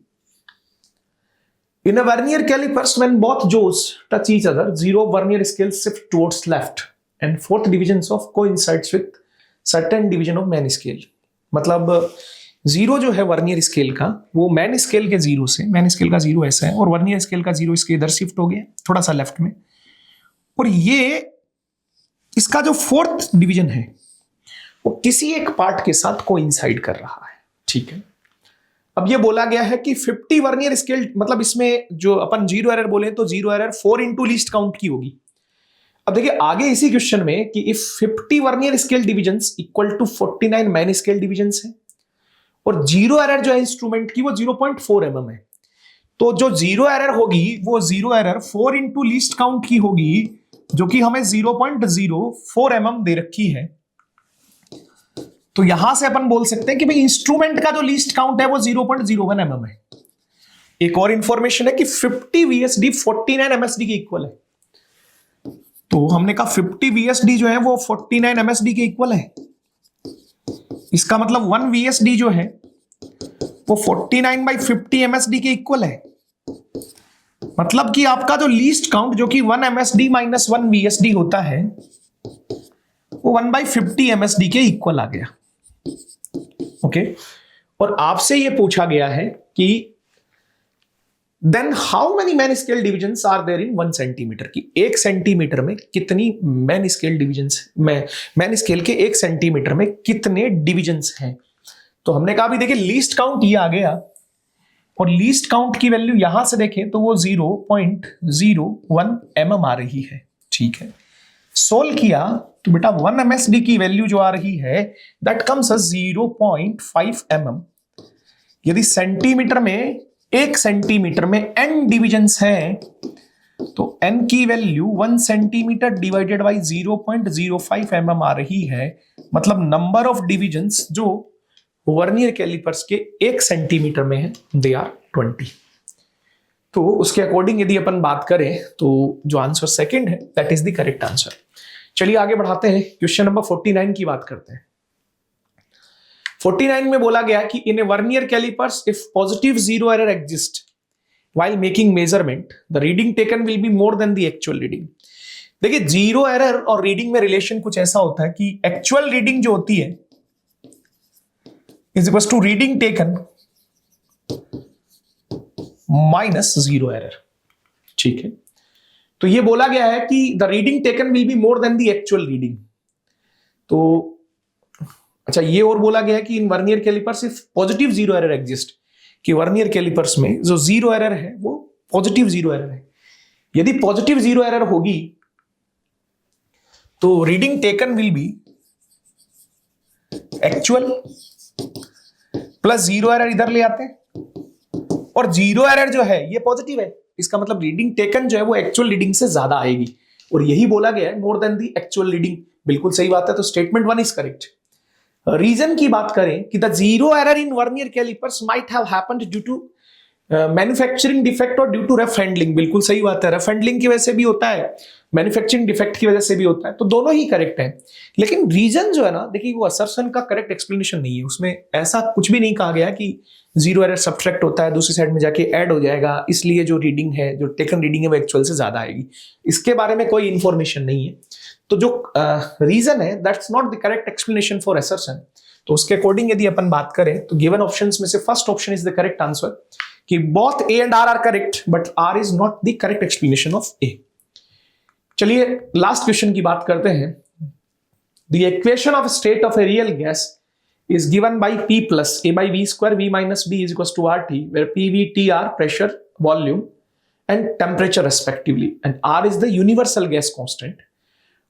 S1: in a vernier callipers when both jaws touch each other, zero vernier scale shift towards left and fourth divisions of coincides with certain division of main scale. मतलब जीरो जो है वर्नियर स्केल का वो main scale के zero से, main scale का zero ऐसा है और वर्नियर स्केल का जीरो इसके इधर शिफ्ट हो गया थोड़ा सा लेफ्ट में, और ये इसका जो फोर्थ डिवीजन है वो किसी एक पार्ट के साथ कोइंसाइड कर रहा है। ठीक है, अब ये बोला गया है कि 50 वर्नियर स्केल, मतलब इसमें जो अपन जीरो एरर बोले तो zero error 4 into least count की होगी। अब देखिए आगे इसी क्वेश्चन में कि if 50 vernier scale divisions equal to 49 main scale divisions है और जीरो एरर जो है इंस्ट्रूमेंट की वो 0.4 mm है, तो जो जीरो एरर होगी वो zero error 4 into least count की होगी जो कि हमें 0.04 mm दे रखी है। तो यहां से अपन बोल सकते हैं कि भाई इंस्ट्रूमेंट का जो लीस्ट काउंट है वो 0.01 mm है। एक और इंफॉर्मेशन है कि 50 VSD 49 MSD के इक्वल है, तो हमने कहा 50 VSD जो है वो 49 MSD के इक्वल है। इसका मतलब 1 VSD जो है वो 49/50 MSD के इक्वल है। मतलब कि आपका जो लीस्ट काउंट जो कि 1 MSD माइनस 1 VSD होता है वो 1/50 MSD के इक्वल आ गया। ओके, और आपसे ये पूछा गया है कि then how many main scale divisions are there in 1 centimetre, की 1 सेंटीमीटर में कितनी main scale divisions, main scale के 1 सेंटीमीटर में कितने डिविजन्स हैं। तो हमने कहा भी देखिए लीस्ट काउंट ये आ गया और लीस्ट काउंट की वैल्यू यहां से देखें तो वो 0.01 mm आ रही है। ठीक है, सोल्व किया तो बेटा 1 MSD की वैल्यू जो आ रही है दैट कम्स एज 0.5 mm। यदि सेंटीमीटर में 1 सेंटीमीटर में n डिविजन्स हैं तो n की value 1 centimetre divided by 0.05 mm आ रही है। मतलब नंबर ऑफ डिविजन्स जो वर्नियर कैलिपर्स के 1 सेंटीमीटर में है दे आर 20। तो उसके अकॉर्डिंग यदि अपन बात करें तो जो आंसर सेकंड है that is the correct answer. चलिए आगे बढ़ाते हैं, क्वेश्चन नंबर 49 की बात करते हैं। 49 में बोला गया कि in a vernier callipers if positive zero error exist while making measurement the reading taken will be more than the actual reading. देखिए जीरो एरर और रीडिंग में रिलेशन कुछ ऐसा होता है कि एक्चुअल रीडिंग जो होती है is equal to reading taken minus zero error. ठीक है, तो ये बोला गया है कि the reading taken will be more than the actual reading. तो अच्छा, ये और बोला गया है कि in vernier callipers if positive zero error exist, कि वर्नियर कैलिपर्स में जो जीरो एरर है वो पॉजिटिव जीरो एरर है। यदि पॉजिटिव जीरो एरर होगी तो reading taken will B actual plus zero error इधर ले आते हैं, और जीरो एरर जो है ये पॉजिटिव है, इसका मतलब रीडिंग टेकन जो है वो एक्चुअल रीडिंग से ज्यादा आएगी, और यही बोला गया है more than the actual reading. बिल्कुल सही बात है, तो स्टेटमेंट 1 इज करेक्ट। रीजन की बात करें कि the zero error in vernier callipers might have happened due to manufacturing defect और ड्यू टू रफ हैंडलिंग। बिल्कुल सही बात है, रफ हैंडलिंग की वजह से भी होता है, मैन्युफैक्चरिंग डिफेक्ट की वजह से भी होता है, तो दोनों ही करेक्ट है। लेकिन रीजन जो है ना, देखिए वो असर्शन का करेक्ट एक्सप्लेनेशन नहीं है, उसमें ऐसा कुछ भी नहीं कहा गया कि जीरो एरर सब्ट्रैक्ट होता है दूसरी साइड में जाके ऐड हो जाएगा, इसलिए जो रीडिंग है, जो टेकन रीडिंग है वो एक्चुअल से ज्यादा आएगी। इसके बारे में कोई इंफॉर्मेशन नहीं है। तो जो रीजन है that's not the correct explanation for assertion. तो उसके अकॉर्डिंग यदि अपन बात करें तो गिवन ऑप्शंस में से first option is the correct answer, कि both A and R correct but R is not the correct explanation of A. चलिए लास्ट क्वेश्चन की बात करते हैं। The equation of state of a real gas is given by P plus A by V square V minus B is equals to RT, where P, V, T are pressure, volume and temperature respectively, and R is the universal gas constant.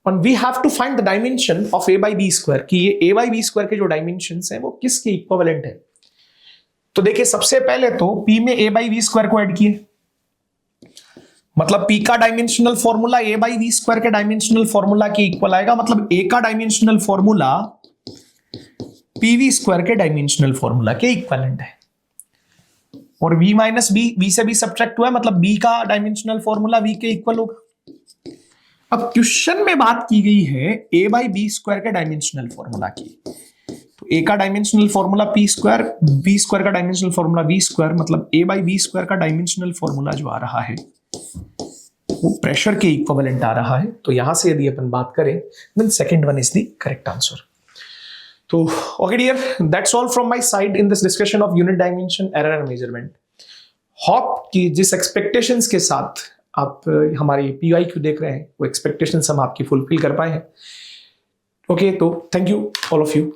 S1: And we have to find the dimension of A by B square, कि ये A by B square के जो dimensions हैं वो किसके equivalent है। तो देखिए सबसे पहले तो P में A by B square को ऐड किए, मतलब P का dimensional formula A by B square के डायमेंशनल फॉर्मूला के इक्वल आएगा, मतलब A का डायमेंशनल फॉर्मूला PV स्क्वायर के डायमेंशनल फॉर्मूला के इक्विवेलेंट है। और V माइनस बी, V से भी सब्ट्रैक्ट हुआ है, मतलब B का डायमेंशनल फॉर्मूला V के इक्वल होगा। अब क्वेश्चन में बात की गई है A by B स्क्वायर के डायमेंशनल फॉर्मूला की, तो A का dimensional formula P square, B square का डायमेंशनल फॉर्मूला V स्क्वायर, मतलब A by B स्क्वायर का डायमेंशनल फॉर्मूला जो आ रहा है वो प्रेशर के इक्विवेलेंट आ रहा है। तो यहां से यदि अपन बात करें then second one is the correct answer. तो okay dear, that's all from my side in this discussion of unit dimension, error and measurement. Hope कि जिस एक्सपेक्टेशंस के साथ आप हमारी PYQ देख रहे हैं वो एक्सपेक्टेशंस हम आपकी फुलफिल कर पाए हैं। ओके, तो thank you all of you.